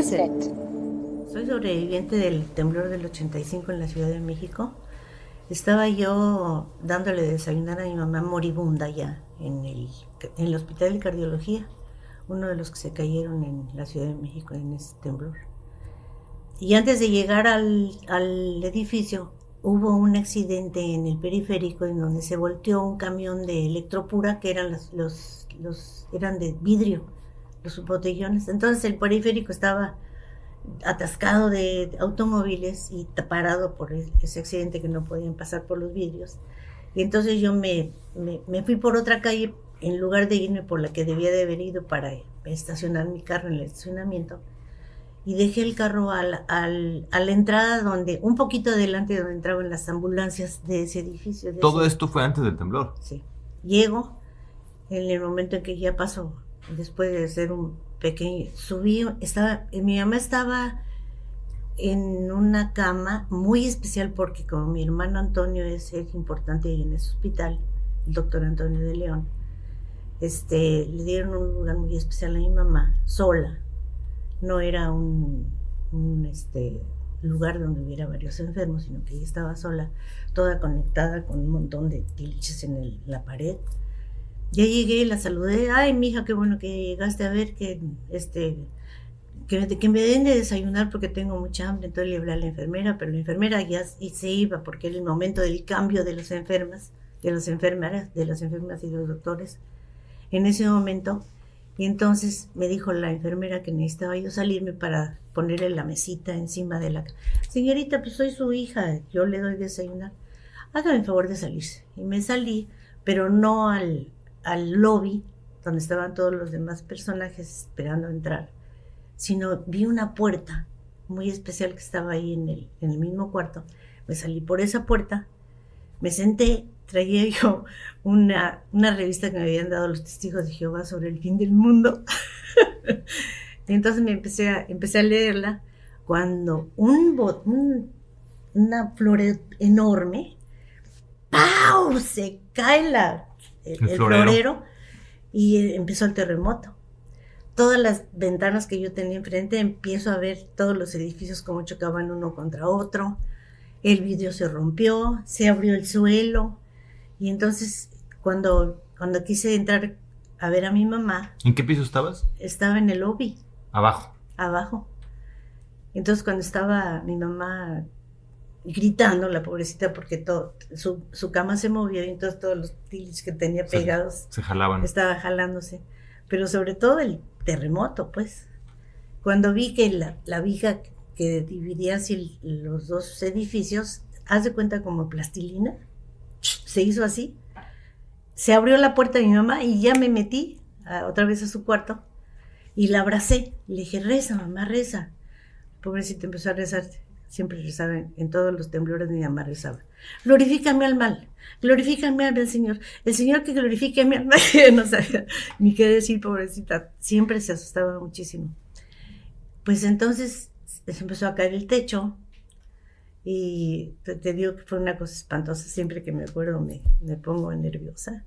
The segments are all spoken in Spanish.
usted? Soy sobreviviente del temblor del 85 en la Ciudad de México. Estaba yo dándole de desayunar a mi mamá moribunda ya en el Hospital de Cardiología, uno de los que se cayeron en la Ciudad de México en ese temblor. Y antes de llegar al edificio hubo un accidente en el periférico en donde se volteó un camión de Electropura, que eran eran de vidrio, los botellones. Entonces el periférico estaba atascado de automóviles y parado por ese accidente, que no podían pasar por los vidrios. Y entonces yo me fui por otra calle en lugar de irme por la que debía de haber ido para estacionar mi carro en el estacionamiento, y dejé el carro a la entrada, donde un poquito adelante, donde entraban las ambulancias de ese edificio. ¿Todo esto fue antes del temblor? Sí. Llego en el momento en que ya pasó, después de ser un pequeño, mi mamá estaba en una cama muy especial, porque como mi hermano Antonio es importante ahí en ese hospital, el doctor Antonio de León, le dieron un lugar muy especial a mi mamá, sola. No era un lugar donde hubiera varios enfermos, sino que ella estaba sola, toda conectada con un montón de tiliches en la pared. Ya llegué, la saludé. Ay, mija, qué bueno que llegaste, a ver que me den de desayunar porque tengo mucha hambre. Entonces le hablé a la enfermera, pero la enfermera ya se iba, porque era el momento del cambio de las enfermas, de las enfermeras y de los doctores en ese momento. Y entonces me dijo la enfermera que necesitaba yo salirme para ponerle la mesita encima de la... Señorita, pues soy su hija, yo le doy desayunar. Hágame el favor de salirse. Y me salí, pero no al lobby, donde estaban todos los demás personajes esperando entrar, sino vi una puerta muy especial que estaba ahí en el mismo cuarto. Me salí por esa puerta, me senté, traía yo una revista que me habían dado los testigos de Jehová sobre el fin del mundo. Y entonces empecé a leerla, cuando una flor enorme, ¡pau!, se cae el florero, y empezó el terremoto. Todas las ventanas que yo tenía enfrente, empiezo a ver todos los edificios como chocaban uno contra otro. El vidrio se rompió, se abrió el suelo. Y entonces, cuando quise entrar a ver a mi mamá... ¿En qué piso estabas? Estaba en el lobby. Abajo. Entonces, cuando estaba mi mamá gritando, la pobrecita, porque su cama se movió, y entonces todos los tiles que tenía pegados se jalaban. Estaba jalándose. Pero sobre todo el terremoto, pues. Cuando vi que la viga que dividía así los dos edificios, haz de cuenta como plastilina, se hizo así, se abrió la puerta de mi mamá y ya me metí otra vez a su cuarto y la abracé. Le dije, reza, mamá, reza. Pobrecita empezó a rezar. Siempre rezaba, en todos los temblores mi mamá rezaba. Glorifícame al mal, glorifícame al Señor. El Señor que glorifique a mi alma. No sabía ni qué decir, pobrecita. Siempre se asustaba muchísimo. Pues entonces se empezó a caer el techo. Y te digo que fue una cosa espantosa. Siempre que me acuerdo me pongo nerviosa.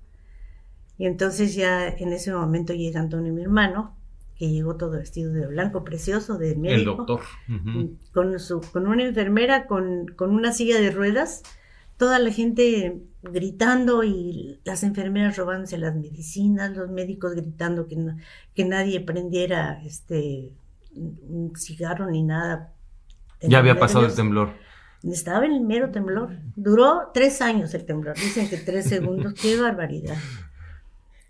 Y entonces ya en ese momento llega Antonio, mi hermano, que llegó todo vestido de blanco, precioso, de médico. El doctor. Uh-huh. Con una enfermera, con una silla de ruedas, toda la gente gritando, y las enfermeras robándose las medicinas, los médicos gritando que nadie prendiera un cigarro ni nada. Ya había pasado el temblor. Estaba en el mero temblor. Duró 3 años el temblor. Dicen que 3 segundos. ¡Qué barbaridad!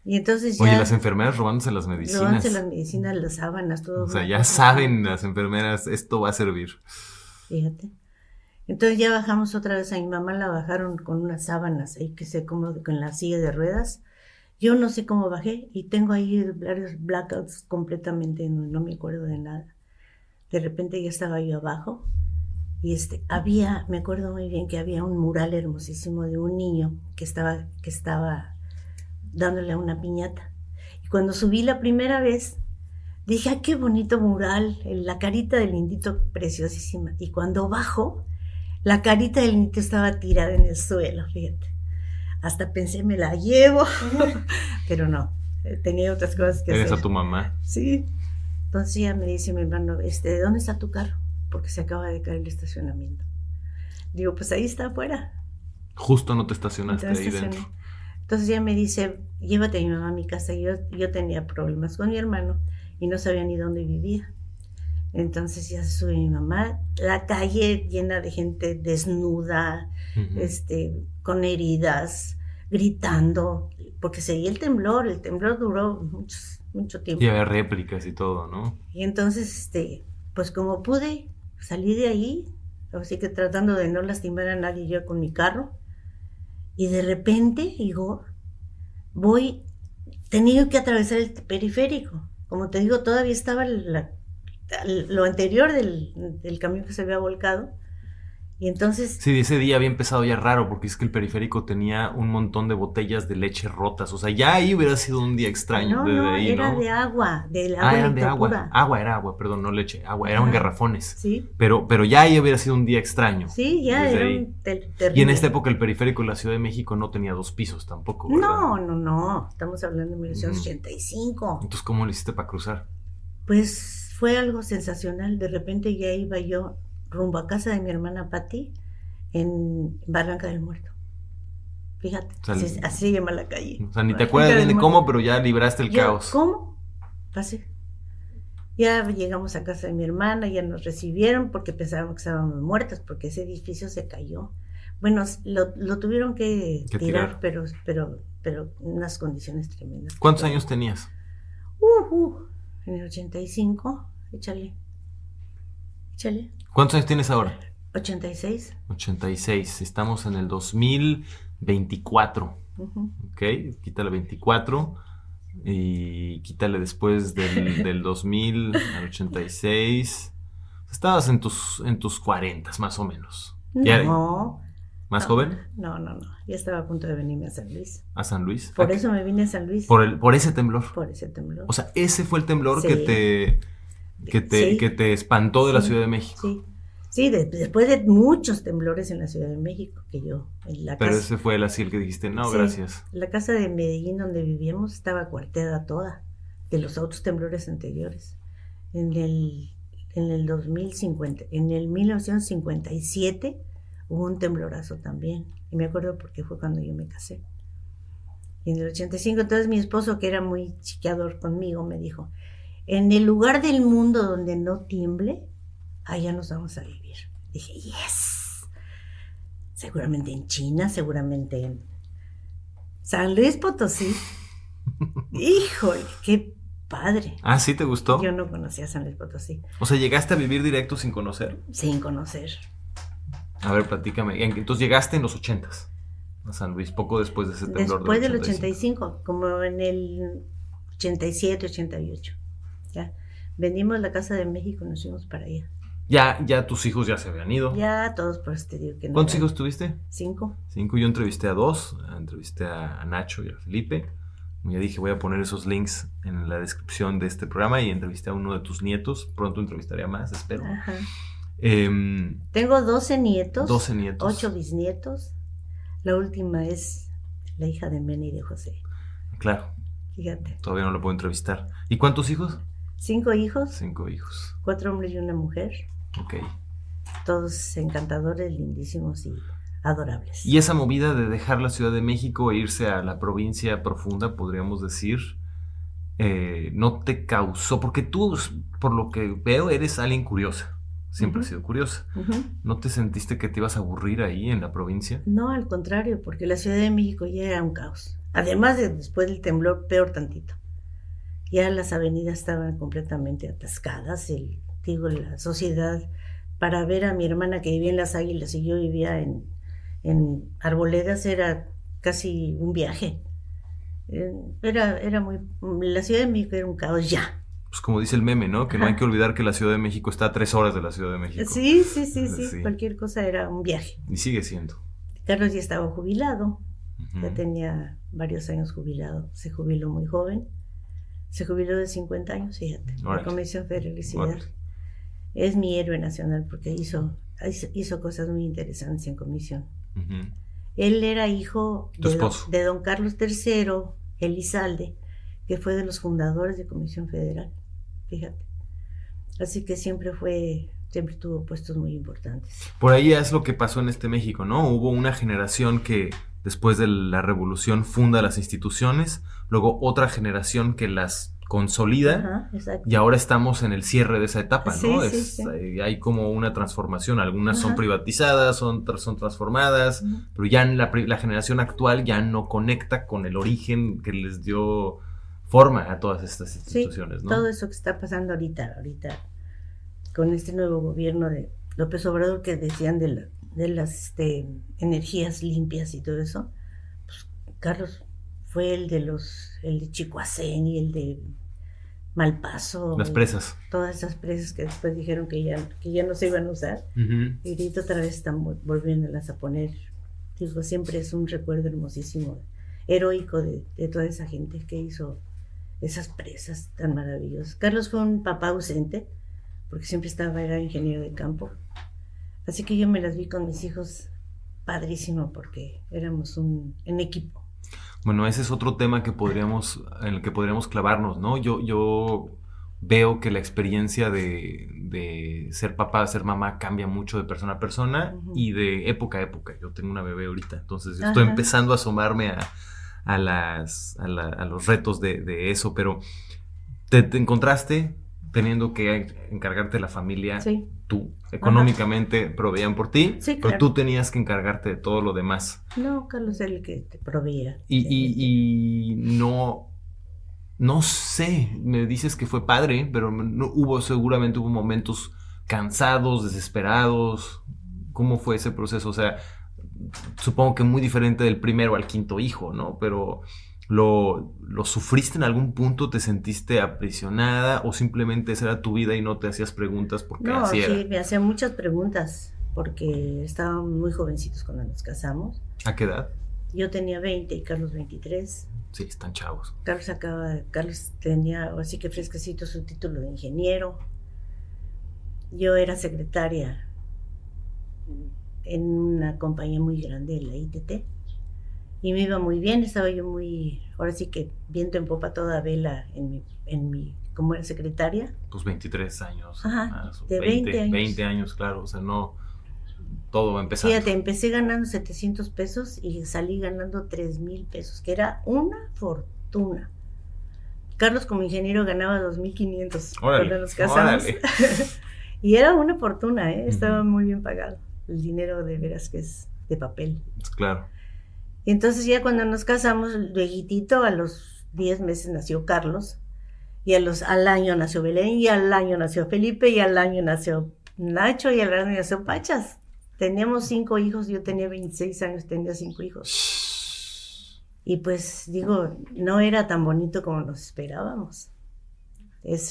Y entonces ya... Oye, las enfermeras robándose las medicinas. Robándose las medicinas, las sábanas, todo. O sea, ya saben las enfermeras, esto va a servir. Fíjate. Entonces ya bajamos otra vez. A mi mamá la bajaron con unas sábanas ahí, que se como con la silla de ruedas. Yo no sé cómo bajé, y tengo ahí varios blackouts completamente, no me acuerdo de nada. De repente ya estaba yo abajo, y me acuerdo muy bien que había un mural hermosísimo de un niño que estaba dándole a una piñata. Y cuando subí la primera vez, dije, ¡ay, qué bonito mural! La carita del lindito, preciosísima. Y cuando bajo, la carita del lindito estaba tirada en el suelo, fíjate. Hasta pensé, me la llevo, pero no, tenía otras cosas que hacer. ¿Eres a tu mamá? Sí. Entonces ya me dice mi hermano, ¿de dónde está tu carro? Porque se acaba de caer el estacionamiento. Digo, pues ahí está afuera. Justo no te estacionaste ahí Estacioné. dentro. Entonces ya me dice, llévate a mi mamá a mi casa. Yo tenía problemas con mi hermano y no sabía ni dónde vivía. Entonces ya se sube mi mamá, la calle llena de gente desnuda, con heridas, gritando, porque seguía el temblor duró mucho tiempo. Y había réplicas y todo, ¿no? Y entonces, pues como pude, salí de ahí, así que tratando de no lastimar a nadie yo con mi carro, y de repente, digo, tenía que atravesar el periférico. Como te digo, todavía estaba lo anterior del camión que se había volcado. Y entonces... Sí, ese día había empezado ya raro, porque es que el periférico tenía un montón de botellas de leche rotas. O sea, ya ahí hubiera sido un día extraño desde ahí, era ¿no? de agua, del agua Eran de agua. pura. Era agua, perdón, no leche. Agua, eran garrafones. Sí. Pero ya ahí hubiera sido un día extraño. Sí, ya era terrible. Y en esta época el periférico de la Ciudad de México no tenía 2 pisos tampoco, ¿verdad? No. Estamos hablando de 1985. Entonces, ¿cómo lo hiciste para cruzar? Pues fue algo sensacional. De repente ya iba yo rumbo a casa de mi hermana Patti en Barranca del Muerto. Fíjate, o sea, así se llama la calle. O sea, ni te acuerdas bien de cómo, pero ya libraste el caos. ¿Cómo? Pasé. Ya llegamos a casa de mi hermana, ya nos recibieron porque pensaban que estábamos muertos, porque ese edificio se cayó. Bueno, lo tuvieron que tirar, pero en unas condiciones tremendas. ¿Cuántos años tenías? En el 85, échale. ¿Cuántos años tienes ahora? 86. 86, estamos en el 2024. Ok, quítale 24 y quítale después del 2000 al 86. Estabas en tus 40 más o menos. No. ¿Más joven? No. Ya estaba a punto de venirme a San Luis. ¿A San Luis? Por eso me vine a San Luis. Por ese temblor. Por ese temblor. O sea, ese fue el temblor Sí. que te espantó de la Ciudad de México. Sí, después de muchos temblores en la Ciudad de México, que yo en la Pero casa, ese fue el que dijiste, no, sí, gracias. La casa de Medellín donde vivíamos estaba cuarteada toda de los otros temblores anteriores. En el 1957 hubo un temblorazo también. Y me acuerdo porque fue cuando yo me casé. Y en el 85, entonces mi esposo, que era muy chiqueador conmigo, me dijo, en el lugar del mundo donde no tiemble, allá nos vamos a vivir. Dije, yes. Seguramente en China, seguramente en San Luis Potosí. Híjole, qué padre. Ah, ¿sí te gustó? Yo no conocía San Luis Potosí. O sea, ¿llegaste a vivir directo sin conocer? Sin conocer. A ver, platícame. Entonces llegaste en los 80s a San Luis, poco después de ese temblor. Después del 85, como en el 87, 88. Ya. Vendimos la casa de México y nos fuimos para allá. Ya tus hijos ya se habían ido. Ya todos, por eso te digo que no. ¿Cuántos hijos tuviste? 5. 5. Yo entrevisté a 2. Entrevisté a Nacho y a Felipe. Como ya dije, voy a poner esos links en la descripción de este programa. Y entrevisté a uno de tus nietos. Pronto entrevistaré a más, espero. Ajá. Tengo 12 nietos. 12 nietos. 8 bisnietos. La última es la hija de Mena y de José. Claro. Fíjate. Todavía no lo puedo entrevistar. ¿Y cuántos hijos? 5 hijos. 5 hijos. 4 hombres y una mujer. Ok. Todos encantadores, lindísimos y adorables. Y esa movida de dejar la Ciudad de México e irse a la provincia profunda, podríamos decir, no te causó, porque tú, por lo que veo, eres alguien curiosa. Siempre has sido curiosa. ¿No te sentiste que te ibas a aburrir ahí en la provincia? No, al contrario, porque la Ciudad de México ya era un caos. Además de después del temblor, peor tantito. Ya las avenidas estaban completamente atascadas. La sociedad, para ver a mi hermana que vivía en Las Águilas y yo vivía en Arboledas, era casi un viaje. La Ciudad de México era un caos ya. Pues como dice el meme, ¿no? Que no hay que olvidar que la Ciudad de México está a 3 horas de la Ciudad de México. Sí. Cualquier cosa era un viaje. Y sigue siendo. Carlos ya estaba jubilado. Ya tenía varios años jubilado. Se jubiló muy joven. Se jubiló de 50 años, fíjate. La Comisión Federalicidad. Es mi héroe nacional porque hizo cosas muy interesantes en comisión. Él era hijo de don Carlos III Elizalde, que fue de los fundadores de Comisión Federal. Fíjate. Así que siempre tuvo puestos muy importantes. Por ahí es lo que pasó en este México, ¿no? Hubo una generación que después de la revolución funda las instituciones, luego otra generación que las consolida. Ajá, y ahora estamos en el cierre de esa etapa, ¿no? Sí. Hay como una transformación, algunas son Ajá. privatizadas, otras son transformadas, pero ya la generación actual ya no conecta con el origen que les dio forma a todas estas instituciones, ¿no? Todo eso que está pasando ahorita con este nuevo gobierno de López Obrador, que decían de las energías limpias y todo eso, pues Carlos fue el de Chicoacén y el de Malpaso. Las presas. Todas esas presas que después dijeron que ya no se iban a usar. Uh-huh. Y ahorita otra vez están volviéndolas a poner. Digo, siempre es un recuerdo hermosísimo, heroico de toda esa gente que hizo esas presas tan maravillosas. Carlos fue un papá ausente, porque siempre era ingeniero de campo. Así que yo me las vi con mis hijos padrísimo, porque éramos en equipo. Bueno, ese es otro tema en el que podríamos clavarnos, ¿no? Yo veo que la experiencia de ser papá, ser mamá cambia mucho de persona a persona y de época a época. Yo tengo una bebé ahorita, entonces estoy empezando a asomarme a los retos de eso, pero te encontraste teniendo que encargarte de la familia. Sí. Tú, económicamente proveían por ti, sí, pero tú tenías que encargarte de todo lo demás. No, Carlos era el que te proveía. Y no sé, me dices que fue padre, pero seguramente hubo momentos cansados, desesperados. ¿Cómo fue ese proceso? O sea, supongo que muy diferente del primero al quinto hijo, ¿no? Pero ¿lo sufriste en algún punto? ¿Te sentiste aprisionada o simplemente esa era tu vida y no te hacías preguntas porque así era? Sí, me hacía muchas preguntas porque estábamos muy jovencitos cuando nos casamos. ¿A qué edad? Yo tenía 20 y Carlos 23. Sí, están chavos. Carlos tenía, así que fresquecito, su título de ingeniero. Yo era secretaria en una compañía muy grande, la ITT, y me iba muy bien. Estaba yo ahora sí que viento en popa toda vela como era secretaria. Pues 23 años. Más, de 20 años. 20 años, claro, o sea, no, todo va empezando. Fíjate, empecé ganando 700 pesos y salí ganando 3,000 pesos, que era una fortuna. Carlos como ingeniero ganaba 2,500 cuando nos casamos. Y era una fortuna, estaba muy bien pagado. El dinero de veras que es de papel. Claro. Y entonces ya cuando nos casamos, lueguitito, a los 10 meses nació Carlos, y al año nació Belén, y al año nació Felipe, y al año nació Nacho, y al año nació Pachas. Teníamos 5 hijos, yo tenía 26 años, tenía 5 hijos. Y pues digo, no era tan bonito como nos esperábamos.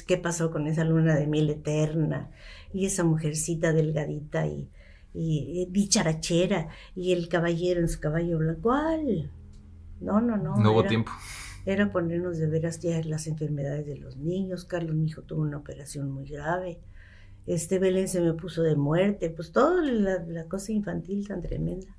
¿Qué pasó con esa luna de miel eterna? Y esa mujercita delgadita y dicharachera, y el caballero en su caballo blanco. ¿Cuál? No. No hubo tiempo. Era ponernos de veras ya las enfermedades de los niños. Carlos, mi hijo, tuvo una operación muy grave. Belén se me puso de muerte. Pues toda la cosa infantil tan tremenda.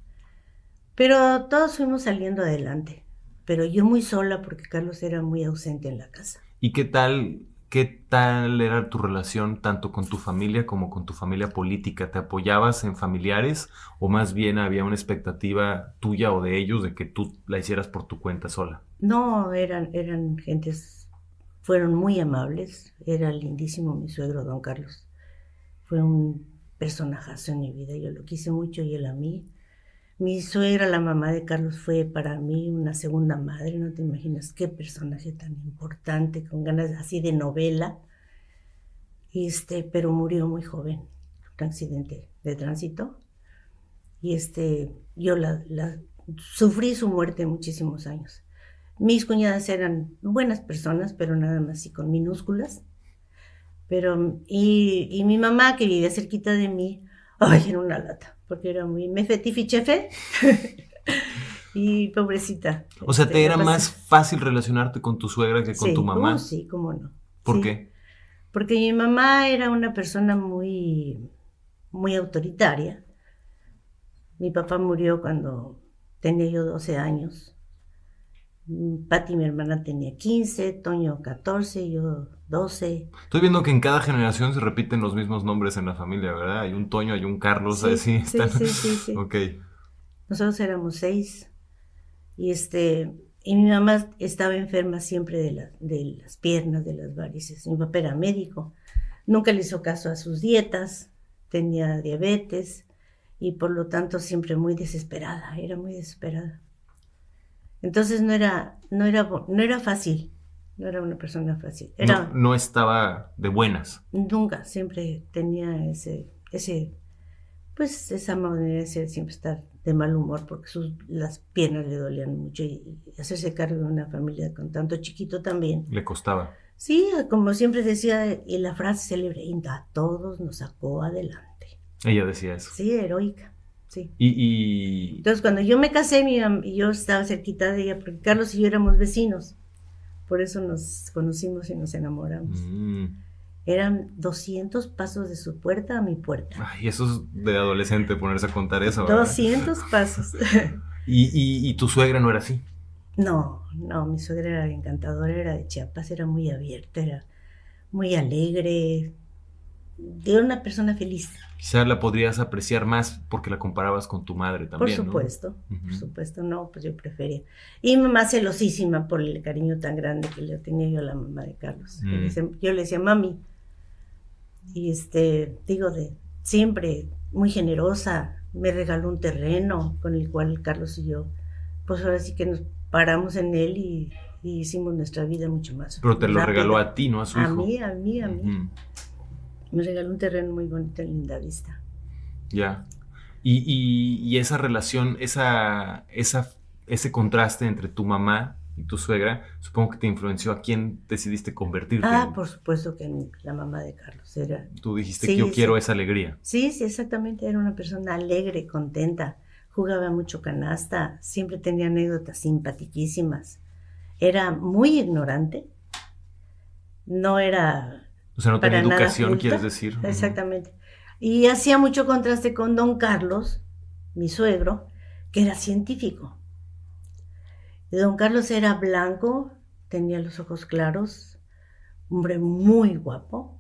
Pero todos fuimos saliendo adelante. Pero yo muy sola porque Carlos era muy ausente en la casa. ¿Y qué tal era tu relación tanto con tu familia como con tu familia política? ¿Te apoyabas en familiares o más bien había una expectativa tuya o de ellos de que tú la hicieras por tu cuenta sola? No, eran gentes, fueron muy amables. Era lindísimo mi suegro, don Carlos. Fue un personajazo en mi vida, yo lo quise mucho y él a mí. Mi suegra, la mamá de Carlos, fue para mí una segunda madre. No te imaginas qué personaje tan importante, con ganas así de novela. Pero murió muy joven, un accidente de tránsito. Y yo sufrí su muerte muchísimos años. Mis cuñadas eran buenas personas, pero nada más y con minúsculas. Y mi mamá, que vivía cerquita de mí, era una lata, porque era muy mefetifichefe. Y pobrecita. O sea, ¿te era más fácil relacionarte con tu suegra que con tu mamá? Sí, cómo no. ¿Por qué? Porque mi mamá era una persona muy, muy autoritaria. Mi papá murió cuando tenía yo 12 años. Pati, mi hermana, tenía 15, Toño 14, yo 12. Estoy viendo que en cada generación se repiten los mismos nombres en la familia, ¿verdad? Hay un Toño, hay un Carlos, Sí, así están. sí. Ok. Nosotros éramos 6. Y y mi mamá estaba enferma siempre de las piernas, de las varices. Mi papá era médico. Nunca le hizo caso a sus dietas, tenía diabetes y por lo tanto siempre muy desesperada, era muy desesperada. Entonces no era fácil, no era una persona fácil. No estaba de buenas. Nunca, siempre tenía pues esa manera de ser, siempre estar de mal humor porque las piernas le dolían mucho y hacerse cargo de una familia con tanto chiquito también. Le costaba. Sí, como siempre decía, y la frase célebre, a todos nos sacó adelante. Ella decía eso. Sí, heroica, sí. Y Entonces, cuando yo me casé, yo estaba cerquita de ella, porque Carlos y yo éramos vecinos. Por eso nos conocimos y nos enamoramos. Eran 200 pasos de su puerta a mi puerta. Ay, eso es de adolescente ponerse a contar eso, ¿verdad? 200 pasos. ¿Y tu suegra no era así? No, mi suegra era encantadora, era de Chiapas, era muy abierta, era muy alegre, era una persona feliz. Quizá la podrías apreciar más porque la comparabas con tu madre también, Por supuesto, ¿no? por supuesto, no, pues yo prefería. Y mi mamá celosísima por el cariño tan grande que le tenía yo a la mamá de Carlos. Yo le decía, mami, y siempre muy generosa, me regaló un terreno con el cual Carlos y yo, pues ahora sí que nos paramos en él y hicimos nuestra vida mucho más. Pero te lo regaló a ti, no a su hijo. A mí. Me regaló un terreno muy bonito en Lindavista. Ya. Y esa relación, ese contraste entre tu mamá y tu suegra, supongo que te influenció a quién decidiste convertirte. Por supuesto que en la mamá de Carlos era. Tú dijiste que yo quiero esa alegría. Sí, exactamente. Era una persona alegre, contenta. Jugaba mucho canasta. Siempre tenía anécdotas simpaticísimas. Era muy ignorante. No era. O sea, no tenía educación, quieres decir. Exactamente. Y hacía mucho contraste con don Carlos, mi suegro, que era científico. Y don Carlos era blanco, tenía los ojos claros, hombre muy guapo.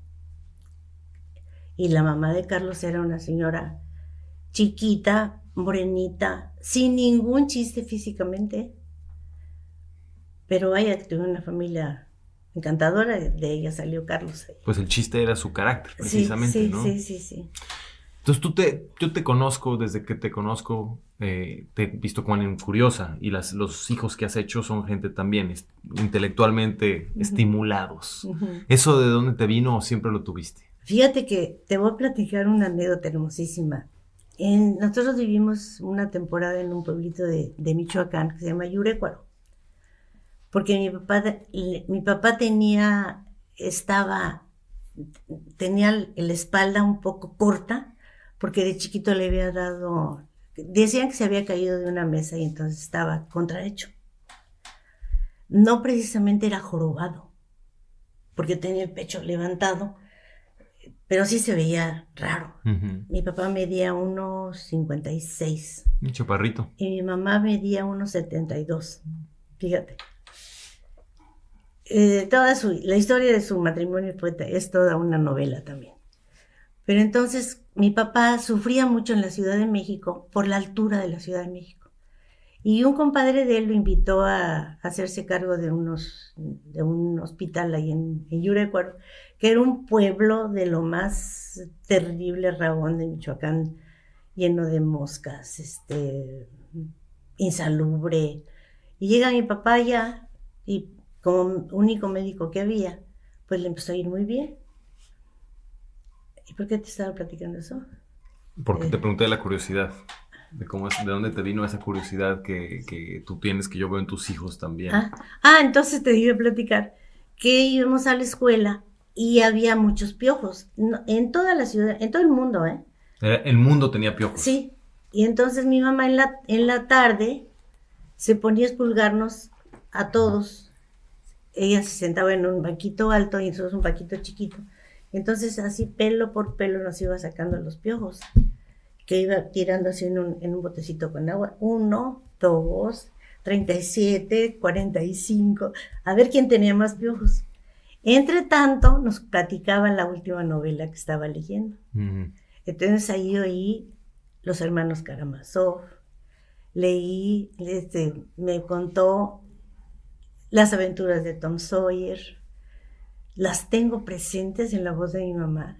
Y la mamá de Carlos era una señora chiquita, morenita, sin ningún chiste físicamente. Pero vaya, que tuvo una familia encantadora, de ella salió Carlos. Pues el chiste era su carácter, precisamente, sí, ¿no? Sí. Entonces yo te conozco, desde que te conozco, te he visto como alguien curiosa y los hijos que has hecho son gente también intelectualmente estimulados. ¿Eso de dónde te vino o siempre lo tuviste? Fíjate que te voy a platicar una anécdota hermosísima. Nosotros vivimos una temporada en un pueblito de Michoacán que se llama Yurecuaro. Porque mi papá tenía la espalda un poco corta, porque de chiquito le había decían que se había caído de una mesa y entonces estaba contrahecho. No precisamente era jorobado, porque tenía el pecho levantado, pero sí se veía raro. Mi papá medía 1,56. Un chaparrito. Y mi mamá medía 1,72. Fíjate. La historia de su matrimonio es toda una novela también. Pero entonces mi papá sufría mucho en la Ciudad de México por la altura de la Ciudad de México. Y un compadre de él lo invitó a hacerse cargo de un hospital ahí en Yurecuaro, que era un pueblo de lo más terrible, rabón de Michoacán, lleno de moscas, insalubre. Y llega mi papá allá y como único médico que había, pues le empezó a ir muy bien. ¿Y por qué te estaba platicando eso? Porque te pregunté la curiosidad, de dónde te vino esa curiosidad que tú tienes, que yo veo en tus hijos también. Entonces te iba a platicar que íbamos a la escuela y había muchos piojos, en toda la ciudad, en todo el mundo, ¿eh? El mundo tenía piojos. Sí, y entonces mi mamá en la tarde se ponía a expulgarnos a todos. Ella se sentaba en un banquito alto y nosotros un banquito chiquito. Entonces así pelo por pelo nos iba sacando los piojos, que iba tirando así en un botecito con agua. 1, 2, 37, 45, a ver quién tenía más piojos. Entre tanto, nos platicaban la última novela que estaba leyendo. Entonces ahí oí Los Hermanos Karamazov, leí, me contó Las Aventuras de Tom Sawyer, las tengo presentes en la voz de mi mamá,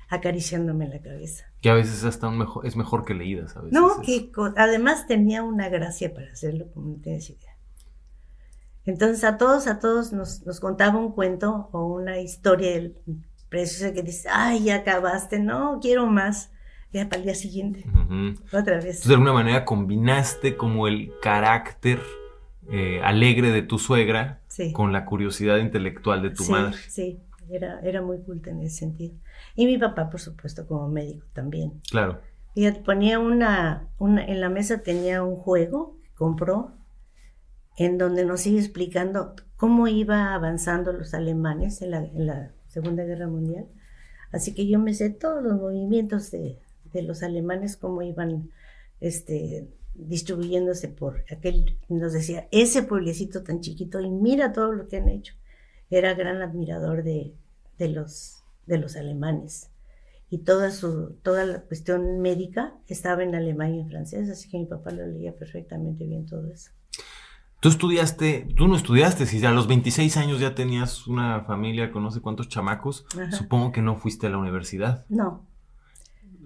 acariciándome la cabeza. Que a veces hasta es mejor que leídas. A veces no, que además tenía una gracia para hacerlo, como no tienes idea. Entonces a todos nos contaba un cuento o una historia preciosa que dice, ay, ya acabaste, no, quiero más. Ya para el día siguiente, otra vez. Entonces de alguna manera combinaste como el carácter alegre de tu suegra con la curiosidad intelectual de tu madre. Sí, era muy culta en ese sentido. Y mi papá, por supuesto, como médico también. Claro. Y ponía en la mesa tenía un juego que compró, en donde nos iba explicando cómo iba avanzando los alemanes en la Segunda Guerra Mundial. Así que yo me sé todos los movimientos de los alemanes, cómo iban distribuyéndose por aquel, nos decía, ese pueblecito tan chiquito, y mira todo lo que han hecho. Era gran admirador de los alemanes. Y toda la cuestión médica estaba en alemán y en francés, así que mi papá lo leía perfectamente bien todo eso. Tú no estudiaste, si a los 26 años ya tenías una familia con no sé cuántos chamacos, supongo que no fuiste a la universidad. No.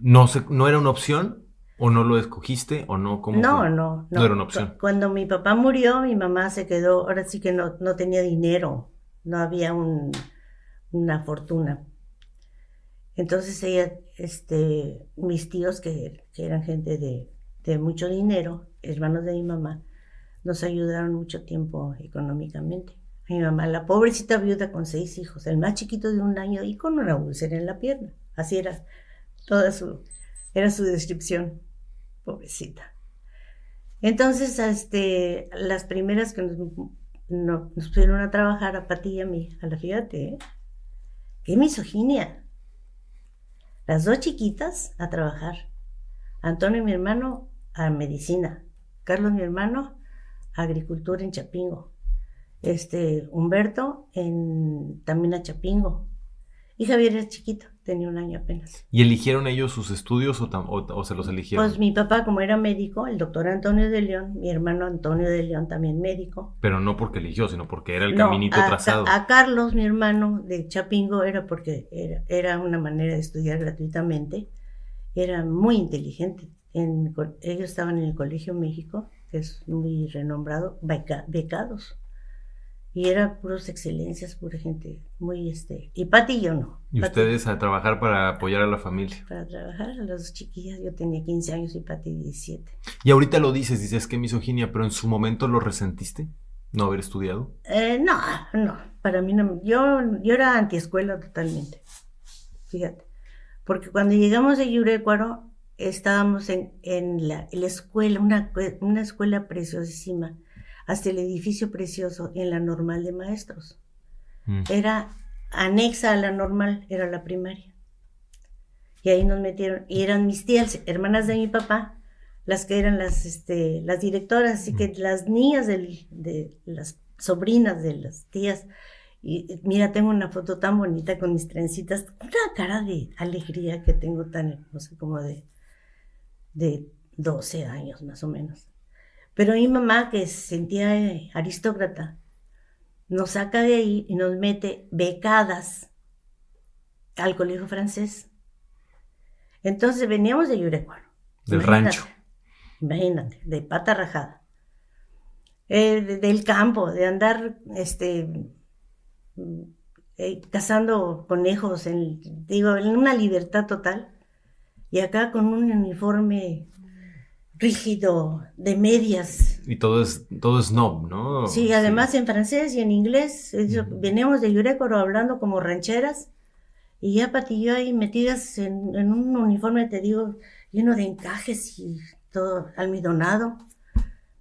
¿No era una opción? ¿O no lo escogiste? ¿O no? ¿Cómo fue? No era una opción. Cuando mi papá murió, mi mamá se quedó, ahora sí que no tenía dinero, no había una fortuna. Entonces ella, mis tíos que eran gente de mucho dinero, hermanos de mi mamá, nos ayudaron mucho tiempo económicamente. Mi mamá, la pobrecita viuda con 6 hijos, el más chiquito de 1 año y con una úlcera en la pierna. Así era era su descripción, pobrecita. Entonces, las primeras que nos pusieron a trabajar, a Pati y a mí, fíjate, qué misoginia. Las 2 chiquitas a trabajar. Antonio, mi hermano, a medicina. Carlos, mi hermano, a agricultura en Chapingo. Humberto también a Chapingo. Y Javier era chiquito, tenía 1 año apenas. ¿Y eligieron ellos sus estudios o se los eligieron? Pues mi papá, como era médico, el doctor Antonio de León, mi hermano Antonio de León también médico. Pero no porque eligió, sino porque era el caminito trazado. A Carlos, mi hermano de Chapingo, era porque era una manera de estudiar gratuitamente. Era muy inteligente. Ellos estaban en el Colegio México, que es muy renombrado, becados. Y era puras excelencias, pura gente muy Y Pati y yo no. Y Pati, ustedes a trabajar para apoyar a la familia. Para trabajar, a las 2 chiquillas, yo tenía 15 años y Pati 17. Y ahorita lo dices que misoginia, pero en su momento lo resentiste, no haber estudiado. No, para mí no. Yo era antiescuela totalmente, fíjate. Porque cuando llegamos de Yurecuaro, estábamos en la escuela, una escuela preciosísima, hasta el edificio precioso en la normal de maestros. Era anexa a la normal, era la primaria. Y ahí nos metieron, y eran mis tías, hermanas de mi papá, las que eran las directoras, así que las niñas de las sobrinas de las tías. Y mira, tengo una foto tan bonita con mis trencitas, una cara de alegría que tengo tan hermosa, como de 12 años más o menos. Pero mi mamá, que se sentía aristócrata, nos saca de ahí y nos mete becadas al colegio francés. Entonces veníamos de Yurecuaro. Del rancho. Imagínate, de pata rajada. Del campo, de andar cazando conejos, en una libertad total. Y acá con un uniforme rígido, de medias. Y todo es snob, ¿no? Sí, además en francés y en inglés. Veníamos de Yurecuaro hablando como rancheras. Y ya Pati y yo ahí metidas en un uniforme, te digo, lleno de encajes y todo almidonado.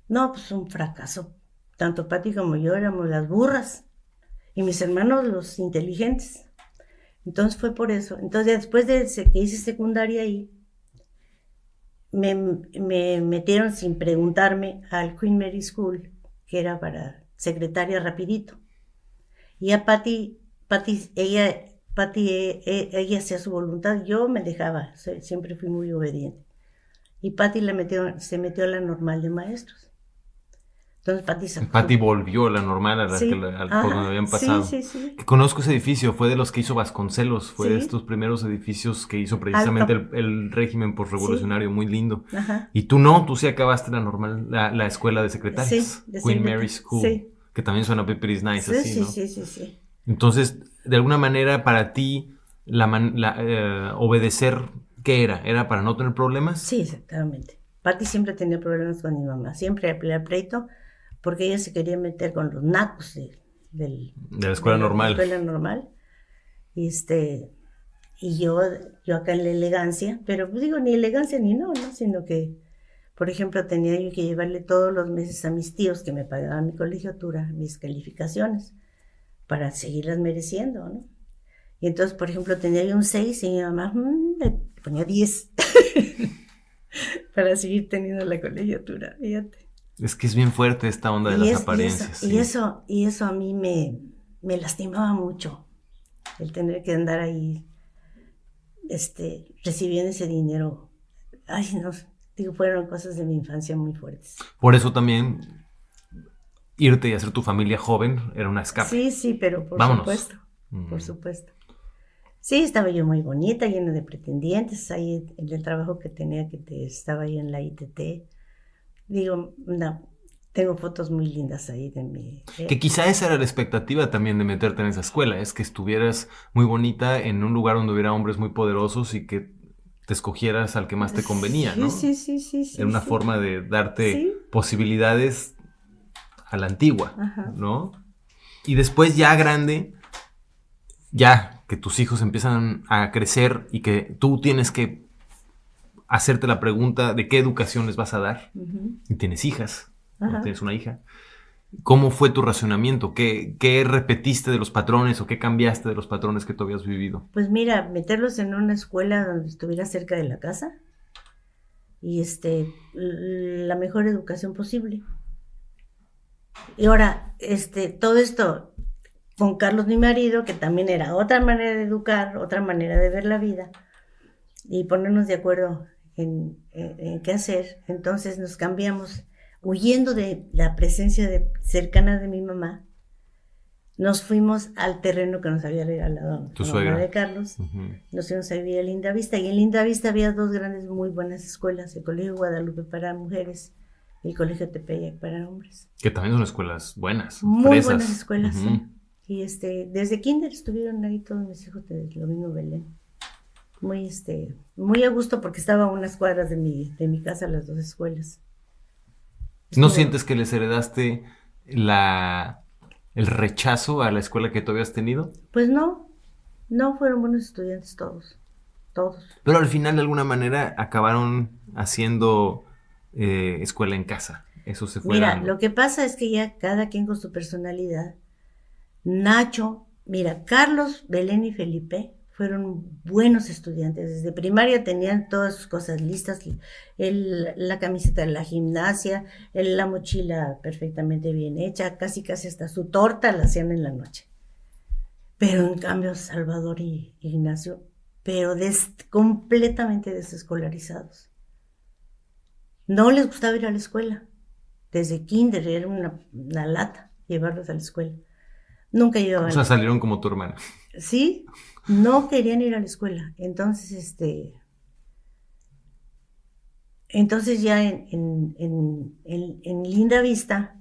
No, pues un fracaso. Tanto Pati como yo éramos las burras. Y mis hermanos los inteligentes. Entonces fue por eso. Entonces después de que hice secundaria ahí, me metieron sin preguntarme al Queen Mary School, que era para secretaria rapidito. Y a Patty ella hacía su voluntad, yo me dejaba, siempre fui muy obediente. Y Patty se metió a la normal de maestros. Entonces Patty volvió a la normal a la sí, por donde habían pasado. Sí. Que conozco ese edificio, fue de los que hizo Vasconcelos, fue de estos primeros edificios que hizo precisamente el régimen postrevolucionario, muy lindo. Ajá. Y tú sí acabaste la normal, la escuela de secretarias, Queen Mary School, que también suena Paper is Nice, así, ¿no? Sí. Entonces, de alguna manera, para ti, obedecer, ¿qué era? ¿Era para no tener problemas? Sí, exactamente. Patty siempre tenía problemas con mi mamá, siempre peleaba pleito, porque ella se quería meter con los nacos de la escuela normal. De la escuela normal. Y yo acá en la elegancia, pero digo, ni elegancia ni no, sino que, por ejemplo, tenía yo que llevarle todos los meses a mis tíos que me pagaban mi colegiatura, mis calificaciones, para seguirlas mereciendo, ¿no? Y entonces, por ejemplo, tenía yo un 6 y mi mamá le ponía 10 para seguir teniendo la colegiatura, fíjate. Es que es bien fuerte esta onda de las apariencias. Y eso a mí me lastimaba mucho, el tener que andar ahí recibiendo ese dinero. Ay, no, digo, fueron cosas de mi infancia muy fuertes. Por eso también irte y hacer tu familia joven era una escape. Sí, pero por supuesto, por supuesto. Sí, estaba yo muy bonita, llena de pretendientes, ahí en el trabajo que tenía, estaba ahí en la ITT. Digo, no, tengo fotos muy lindas ahí de mi... Que quizá esa era la expectativa también de meterte en esa escuela, es que estuvieras muy bonita en un lugar donde hubiera hombres muy poderosos y que te escogieras al que más te convenía, ¿no? Sí. Era una forma de darte posibilidades a la antigua, ¿no? Y después ya grande, ya que tus hijos empiezan a crecer y que tú tienes que hacerte la pregunta de qué educación les vas a dar. Y tienes hijas, ¿no? Tienes una hija. ¿Cómo fue tu racionamiento? ¿Qué repetiste de los patrones o qué cambiaste de los patrones que tú habías vivido? Pues mira, meterlos en una escuela donde estuviera cerca de la casa y la mejor educación posible. Y ahora, todo esto con Carlos, mi marido, que también era otra manera de educar, otra manera de ver la vida y ponernos de acuerdo en qué hacer. Entonces nos cambiamos, huyendo de la presencia cercana de mi mamá, nos fuimos al terreno que nos había regalado la mamá de Carlos. Nos fuimos a vivir a Linda Vista, y en Linda Vista había dos grandes, muy buenas escuelas, el Colegio Guadalupe para mujeres y el Colegio Tepeyac para hombres. Que también son escuelas buenas, muy fresas. Buenas escuelas, sí. Y desde kinder estuvieron ahí todos mis hijos de lo mismo Belén. Muy a gusto, porque estaba a unas cuadras de mi casa las dos escuelas. ¿No sientes que les heredaste el rechazo a la escuela que tú habías tenido? Pues no fueron buenos estudiantes todos. Pero al final de alguna manera acabaron haciendo escuela en casa. Eso se fue dando. Lo que pasa es que ya cada quien con su personalidad. Nacho, Carlos, Belén y Felipe fueron buenos estudiantes. Desde primaria tenían todas sus cosas listas, la camiseta de la gimnasia, la mochila perfectamente bien hecha, casi hasta su torta la hacían en la noche. Pero en cambio Salvador y Ignacio, pero completamente desescolarizados. No les gustaba ir a la escuela. Desde kinder era una lata llevarlos a la escuela. Nunca llevaban. O sea, salieron como tu hermana. Sí, no querían ir a la escuela. Entonces, ya en Linda Vista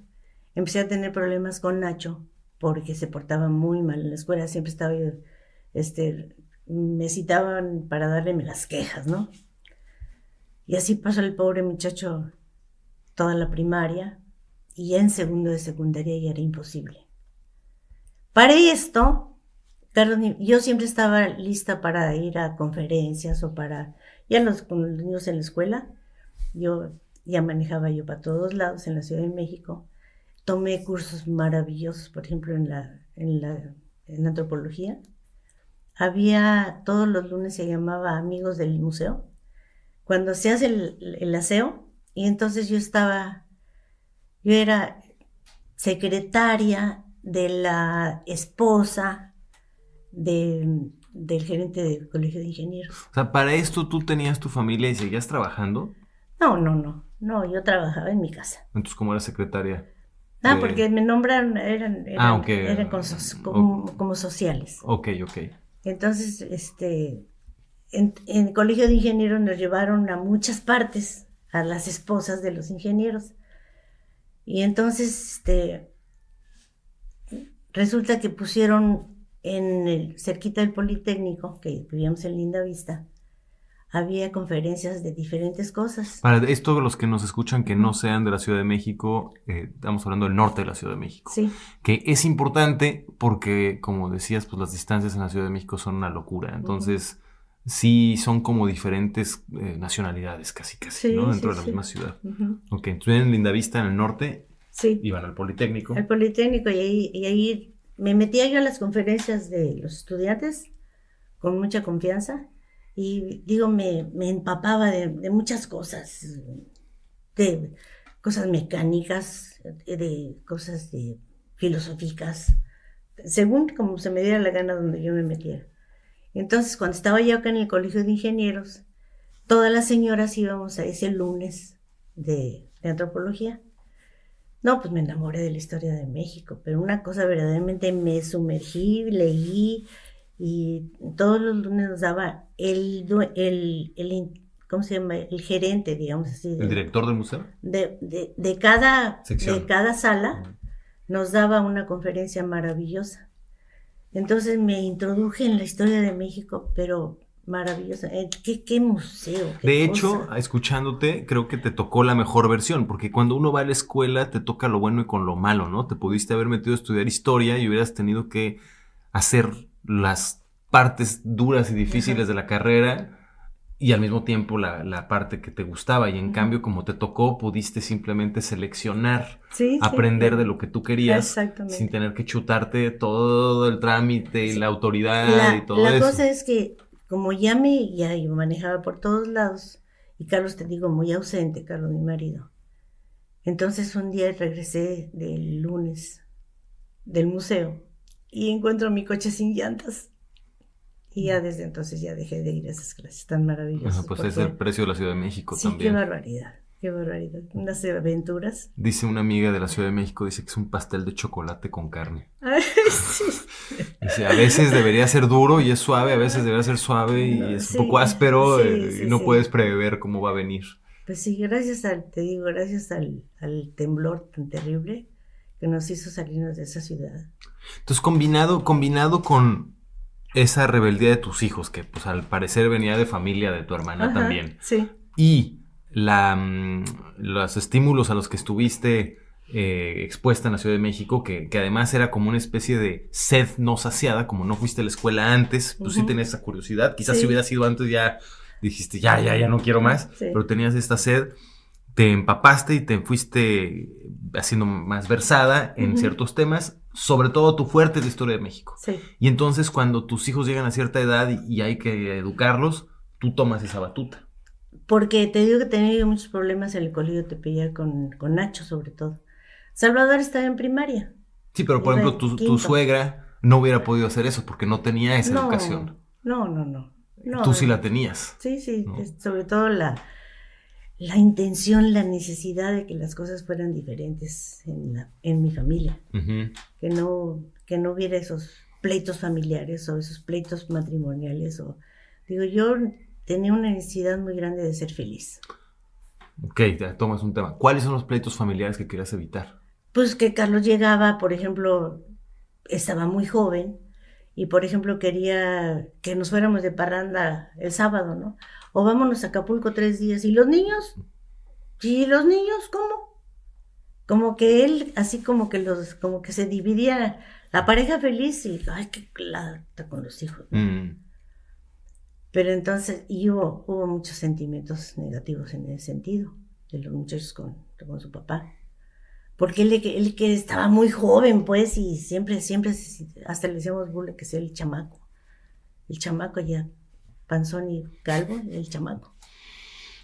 empecé a tener problemas con Nacho porque se portaba muy mal en la escuela. Siempre estaba yo, me citaban para darle las quejas, ¿no? Y así pasó el pobre muchacho toda la primaria, y ya en segundo de secundaria ya era imposible. Para esto, Carlos, yo siempre estaba lista para ir a conferencias o con los niños en la escuela. Yo ya manejaba yo para todos lados en la Ciudad de México. Tomé cursos maravillosos, por ejemplo, en antropología. Había, todos los lunes se llamaba Amigos del Museo, cuando se hace el aseo, y entonces yo era secretaria de la esposa del gerente del colegio de ingenieros. O sea, para esto tú tenías tu familia y seguías trabajando. No, yo trabajaba en mi casa. Entonces, ¿cómo eras secretaria? Porque me nombraron, ok. eran como sociales. Ok. Entonces, en el colegio de ingenieros nos llevaron a muchas partes, a las esposas de los ingenieros. Y entonces, resulta que pusieron cerquita del Politécnico, que vivíamos en Linda Vista, había conferencias de diferentes cosas. Para esto, los que nos escuchan que no sean de la Ciudad de México, estamos hablando del norte de la Ciudad de México. Sí. Que es importante porque, como decías, pues las distancias en la Ciudad de México son una locura. Entonces, sí son como diferentes nacionalidades casi, sí, ¿no? Dentro de la misma ciudad. Ok, entonces en Lindavista, en el norte, iban al Politécnico. Al Politécnico, y ahí me metía yo a las conferencias de los estudiantes con mucha confianza. Y digo, me empapaba de muchas cosas, de cosas mecánicas, de cosas filosóficas, según como se me diera la gana donde yo me metiera. Entonces, cuando estaba yo acá en el colegio de ingenieros, todas las señoras íbamos a ese lunes de antropología. No, pues me enamoré de la historia de México, pero una cosa verdaderamente me sumergí, leí. Y todos los lunes nos daba ¿cómo se llama? El gerente, digamos así. ¿El director del museo? De cada sala nos daba una conferencia maravillosa. Entonces me introduje en la historia de México, pero maravillosa. ¿Qué museo? De hecho, escuchándote, creo que te tocó la mejor versión, porque cuando uno va a la escuela te toca lo bueno y con lo malo, ¿no? Te pudiste haber metido a estudiar historia y hubieras tenido que hacer las partes duras y difíciles de la carrera y al mismo tiempo la parte que te gustaba, y en cambio, como te tocó, pudiste simplemente seleccionar, aprender de lo que tú querías sin tener que chutarte todo el trámite y la autoridad y todo eso. La cosa es que como ya yo manejaba por todos lados, y Carlos, te digo, muy ausente, Carlos, mi marido. Entonces un día regresé del lunes del museo y encuentro mi coche sin llantas. Y ya desde entonces ya dejé de ir a esas clases tan maravillosas. Pues es el precio de la Ciudad de México también. Qué barbaridad. Unas aventuras. Dice una amiga de la Ciudad de México, dice que es un pastel de chocolate con carne. Ay, sí. Dice, a veces debería ser duro y es suave, a veces debería ser suave y es un poco áspero, y no puedes prever cómo va a venir. Pues sí, gracias al temblor tan terrible que nos hizo salirnos de esa ciudad. Entonces, combinado con esa rebeldía de tus hijos, que pues al parecer venía de familia de tu hermana también. Sí. Y los estímulos a los que estuviste expuesta en la Ciudad de México, que además era como una especie de sed no saciada, como no fuiste a la escuela antes, pues sí tenías esa curiosidad. Quizás si hubiera sido antes ya dijiste, ya no quiero más, pero tenías esta sed, te empapaste y te fuiste haciendo más versada en ciertos temas. Sobre todo tu fuerte es la historia de México. Sí. Y entonces cuando tus hijos llegan a cierta edad y hay que educarlos, tú tomas esa batuta. Porque te digo que he tenido muchos problemas en el colegio de Tepeyac con Nacho, sobre todo. Salvador estaba en primaria. Sí, pero por ejemplo tu suegra no hubiera podido hacer eso porque no tenía esa educación. No. Tú sí la tenías. Sí, ¿no? Sobre todo la intención, la necesidad de que las cosas fueran diferentes en mi familia. Que no hubiera esos pleitos familiares o esos pleitos matrimoniales. Yo tenía una necesidad muy grande de ser feliz. Ok, ya tomas un tema. ¿Cuáles son los pleitos familiares que querías evitar? Pues que Carlos llegaba, por ejemplo, estaba muy joven y, por ejemplo, quería que nos fuéramos de parranda el sábado, ¿no? O vámonos a Acapulco 3 días. ¿Y los niños? ¿Y los niños cómo? Como que él, así como que se dividía la pareja feliz y, ay, qué lata con los hijos, ¿no? Pero entonces, y hubo muchos sentimientos negativos en ese sentido, de los muchachos con su papá. Porque él que estaba muy joven, pues, y siempre, hasta le decíamos burla que sea el chamaco. El chamaco ya, panzón y calvo, el chamaco.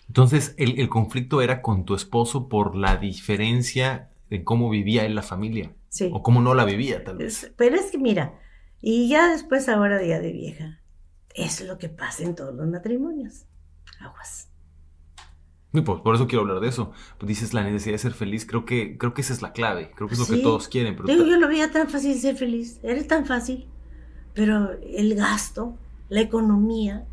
Entonces, el conflicto era con tu esposo por la diferencia de cómo vivía él la familia. Sí. O cómo no la vivía, tal vez. Pero es que mira, y ya después ahora ya de vieja, es lo que pasa en todos los matrimonios. Aguas. Y pues, por eso quiero hablar de eso. Pues dices la necesidad de ser feliz. Creo que esa es la clave. Creo que es lo que Sí. todos quieren. Pero Digo, yo lo veía tan fácil ser feliz. Era tan fácil. Pero el gasto, la economía.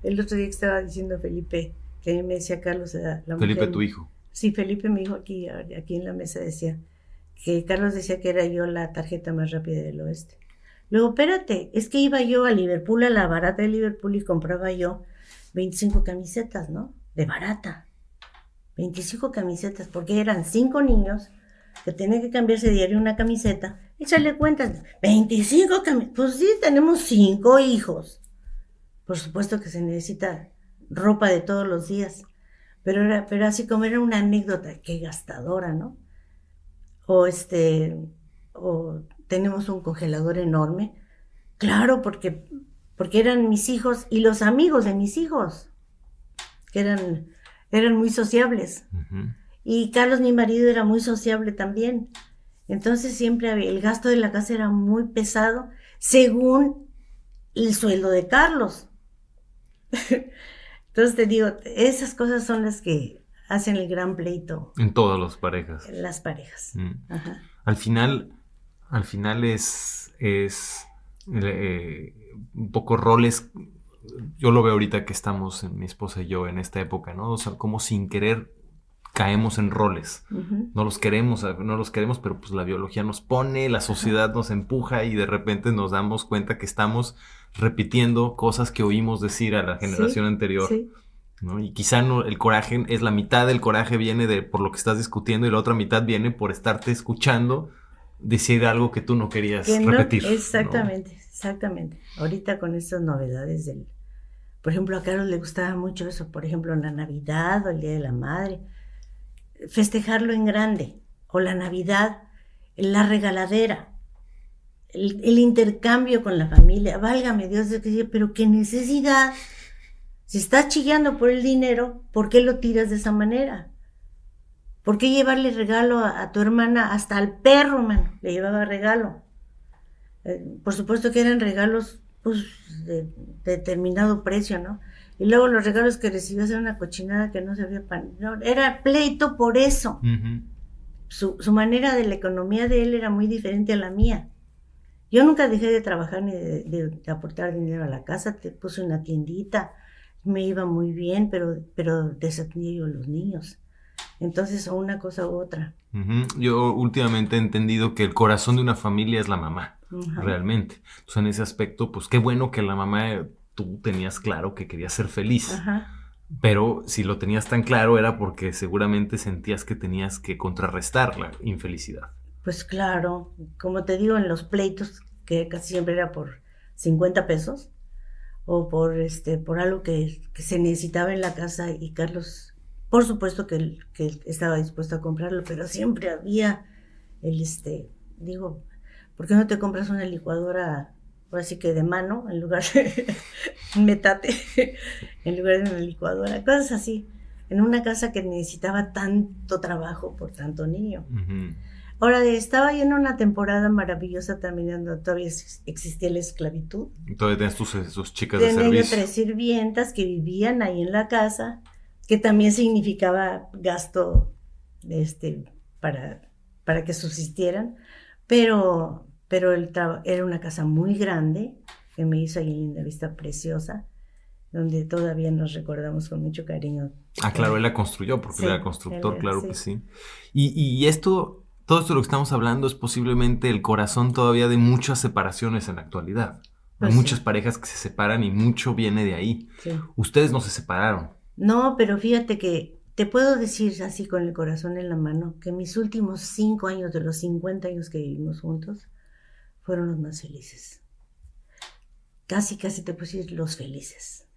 El otro día que estaba diciendo Felipe, que a mí me decía Carlos, la Felipe, mujer, tu hijo. Sí, Felipe, mi hijo, aquí en la mesa decía que Carlos decía que era yo la tarjeta más rápida del oeste. Luego, espérate, es que iba yo a Liverpool, a la barata de Liverpool, y compraba yo 25 camisetas, ¿no? De barata. 25 camisetas, porque eran 5 niños que tenían que cambiarse diario una camiseta. Échale cuentas, 25 camisetas. Pues sí, tenemos 5 hijos. Por supuesto que se necesita ropa de todos los días. Pero así como era una anécdota, qué gastadora, ¿no? O tenemos un congelador enorme. Claro, porque eran mis hijos y los amigos de mis hijos, que eran muy sociables. Uh-huh. Y Carlos, mi marido, era muy sociable también. Entonces siempre el gasto de la casa era muy pesado, según el sueldo de Carlos. Entonces te digo, esas cosas son las que hacen el gran pleito. En todas las parejas. En las parejas. Ajá. Al final es un poco roles. Yo lo veo ahorita que estamos, mi esposa y yo, en esta época, ¿no? O sea, como sin querer caemos en roles. Uh-huh. No los queremos, pero pues la biología nos pone, la sociedad nos empuja y de repente nos damos cuenta que estamos repitiendo cosas que oímos decir a la generación anterior. Sí. ¿No? Y quizá el coraje es la mitad del coraje viene por lo que estás discutiendo y la otra mitad viene por estarte escuchando decir algo que tú no querías repetir. Exactamente, ¿no? Exactamente. Ahorita con estas novedades por ejemplo, a Carlos le gustaba mucho eso, por ejemplo, en la Navidad o el Día de la Madre, festejarlo en grande, o la Navidad, la regaladera, el intercambio con la familia. Válgame Dios, pero qué necesidad. Si estás chillando por el dinero, ¿por qué lo tiras de esa manera? ¿Por qué llevarle regalo a tu hermana? Hasta al perro, mano, le llevaba regalo. Por supuesto que eran regalos, pues, de determinado precio, ¿no? Y luego los regalos que recibías era una cochinada que no se había no, era pleito por eso. Uh-huh. Su manera de la economía de él era muy diferente a la mía. Yo nunca dejé de trabajar ni de aportar dinero a la casa. Te puse una tiendita, me iba muy bien, pero desatendía yo a los niños. Entonces, o una cosa u otra. Uh-huh. Yo últimamente he entendido que el corazón de una familia es la mamá, uh-huh. Realmente. Entonces, en ese aspecto, pues qué bueno que la mamá, tú tenías claro que querías ser feliz. Uh-huh. Pero si lo tenías tan claro era porque seguramente sentías que tenías que contrarrestar la infelicidad. Pues claro, como te digo, en los pleitos, que casi siempre era por 50 pesos, o por algo que se necesitaba en la casa, y Carlos, por supuesto que él estaba dispuesto a comprarlo, pero siempre había digo, ¿por qué no te compras una licuadora, así que de mano, en lugar de metate, en lugar de una licuadora? Cosas así, en una casa que necesitaba tanto trabajo por tanto niño. Uh-huh. Ahora, estaba yo en una temporada maravillosa también, donde todavía existía la esclavitud. Todavía tenías tus chicas de servicio. Tenía 3 sirvientas que vivían ahí en la casa, que también significaba gasto para que subsistieran, pero era una casa muy grande, que me hizo ahí en Linda Vista, preciosa, donde todavía nos recordamos con mucho cariño. Ah, claro, él la construyó, porque sí, él era constructor, claro sí. Que sí. Y todo esto de lo que estamos hablando es posiblemente el corazón todavía de muchas separaciones en la actualidad. Pues hay muchas parejas que se separan y mucho viene de ahí. Sí. Ustedes no se separaron. No, pero fíjate que te puedo decir así con el corazón en la mano que mis últimos 5 años de los 50 años que vivimos juntos fueron los más felices. Casi te puedo decir los felices.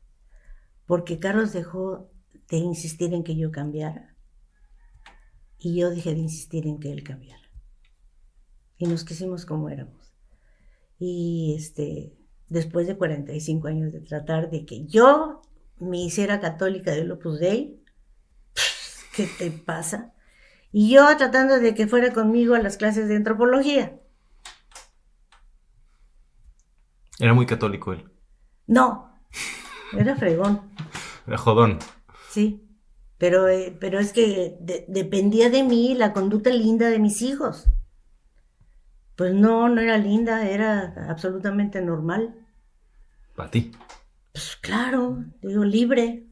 Porque Carlos dejó de insistir en que yo cambiara. Y yo dejé de insistir en que él cambiara. Y nos quisimos como éramos. Y después de 45 años de tratar de que yo me hiciera católica del Opus Dei, ¿qué te pasa? Y yo tratando de que fuera conmigo a las clases de antropología. Era muy católico él. No, era fregón, Era jodón. sí. Pero es que dependía de mí la conducta linda de mis hijos. Pues no era linda, era absolutamente normal. Para ti. Pues claro, digo, libre.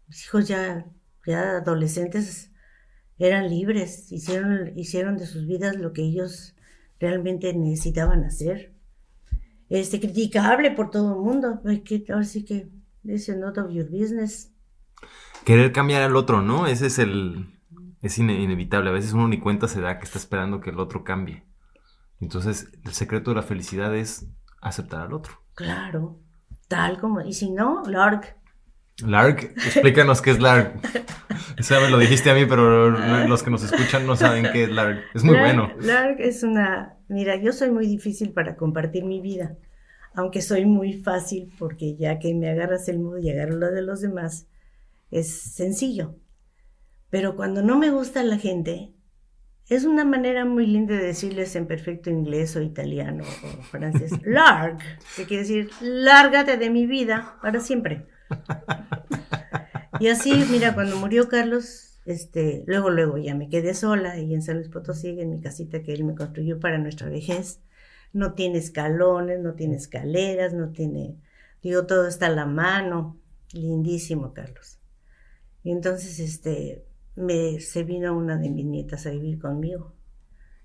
Mis hijos ya adolescentes eran libres, hicieron de sus vidas lo que ellos realmente necesitaban hacer. Criticable por todo el mundo, ahora sí que it's not of your business. Querer cambiar al otro, ¿no? Ese es inevitable. A veces uno ni cuenta se da que está esperando que el otro cambie. Entonces, el secreto de la felicidad es aceptar al otro. Claro, tal como, y si no, larg. Larg, explícanos qué es larg. Eso me lo dijiste a mí, pero los que nos escuchan no saben qué es larg. Es muy bueno. Larg es mira, yo soy muy difícil para compartir mi vida, aunque soy muy fácil porque ya que me agarras el mood y agarro lo de los demás, es sencillo. Pero cuando no me gusta la gente, es una manera muy linda de decirles en perfecto inglés o italiano o francés, larg, que quiere decir, lárgate de mi vida para siempre. Y así, mira, cuando murió Carlos, luego ya me quedé sola y en San Luis Potosí, en mi casita que él me construyó para nuestra vejez. No tiene escalones, no tiene escaleras, no tiene, todo está a la mano. Lindísimo, Carlos. Y entonces, se vino una de mis nietas a vivir conmigo.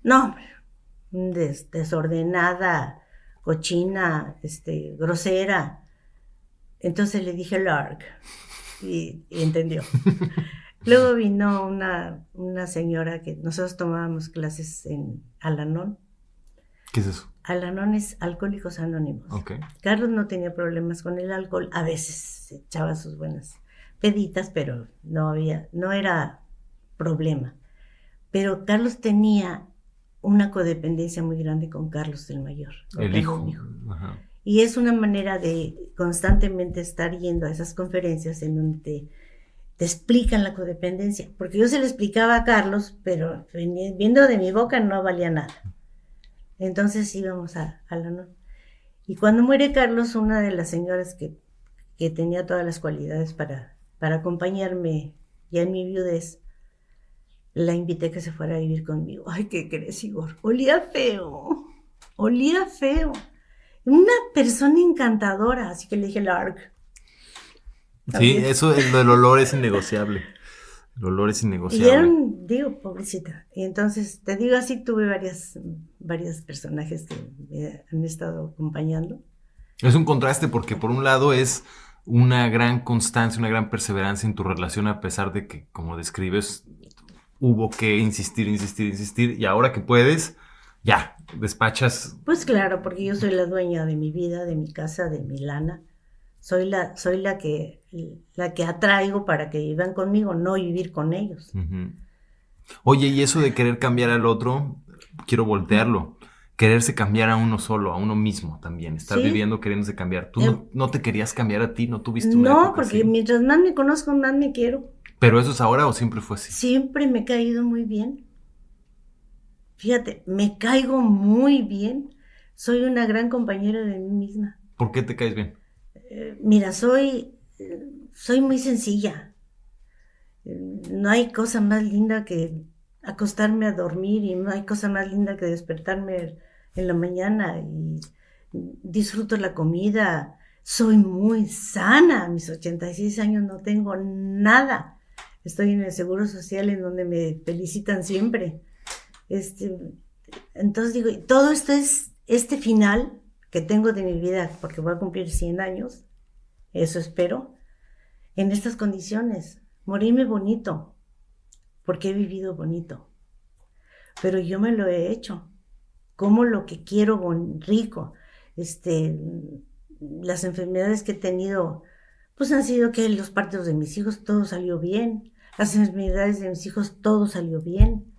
No, desordenada, cochina, grosera. Entonces le dije larg y entendió. Luego vino una señora que nosotros tomábamos clases en Al-Anon. ¿Qué es eso? Al-Anon es Alcohólicos Anónimos. Okay. Carlos no tenía problemas con el alcohol, a veces se echaba sus buenas peditas, pero no era problema. Pero Carlos tenía una codependencia muy grande con Carlos el mayor. El hijo. Ajá. Y es una manera de constantemente estar yendo a esas conferencias en donde te explican la codependencia. Porque yo se lo explicaba a Carlos, pero viendo de mi boca no valía nada. Entonces íbamos a la noche. Y cuando muere Carlos, una de las señoras que tenía todas las cualidades para acompañarme ya en mi viudez, la invité a que se fuera a vivir conmigo. Ay, ¿qué crees, Igor? Olía feo. Una persona encantadora, así que le dije larg. Sí, eso, el olor es innegociable. El olor es innegociable. Y era pobrecita. Y entonces, te digo así, tuve varios personajes que me han estado acompañando. Es un contraste porque por un lado es una gran constancia, una gran perseverancia en tu relación a pesar de que, como describes, hubo que insistir y ahora que puedes, ya, despachas. Pues claro, porque yo soy la dueña de mi vida, de mi casa, de mi lana. Soy la que atraigo para que vivan conmigo, no vivir con ellos. Uh-huh. Oye, y eso de querer cambiar al otro, quiero voltearlo. Quererse cambiar a uno solo, a uno mismo también. Estar viviendo queriéndose cambiar. ¿Tú no te querías cambiar a ti? ¿No tuviste una época porque así? Mientras más me conozco, más me quiero. ¿Pero eso es ahora o siempre fue así? Siempre me he caído muy bien. Fíjate, me caigo muy bien. Soy una gran compañera de mí misma. ¿Por qué te caes bien? Mira, soy muy sencilla. No hay cosa más linda que acostarme a dormir y no hay cosa más linda que despertarme en la mañana y disfruto la comida. Soy muy sana. A mis 86 años no tengo nada. Estoy en el Seguro Social en donde me felicitan siempre. Entonces digo, todo esto es este final que tengo de mi vida, porque voy a cumplir 100 años, eso espero, en estas condiciones. Morirme bonito, porque he vivido bonito. Pero yo me lo he hecho. Como lo que quiero rico. Las enfermedades que he tenido, pues han sido que los partos de mis hijos, todo salió bien. Las enfermedades de mis hijos, todo salió bien.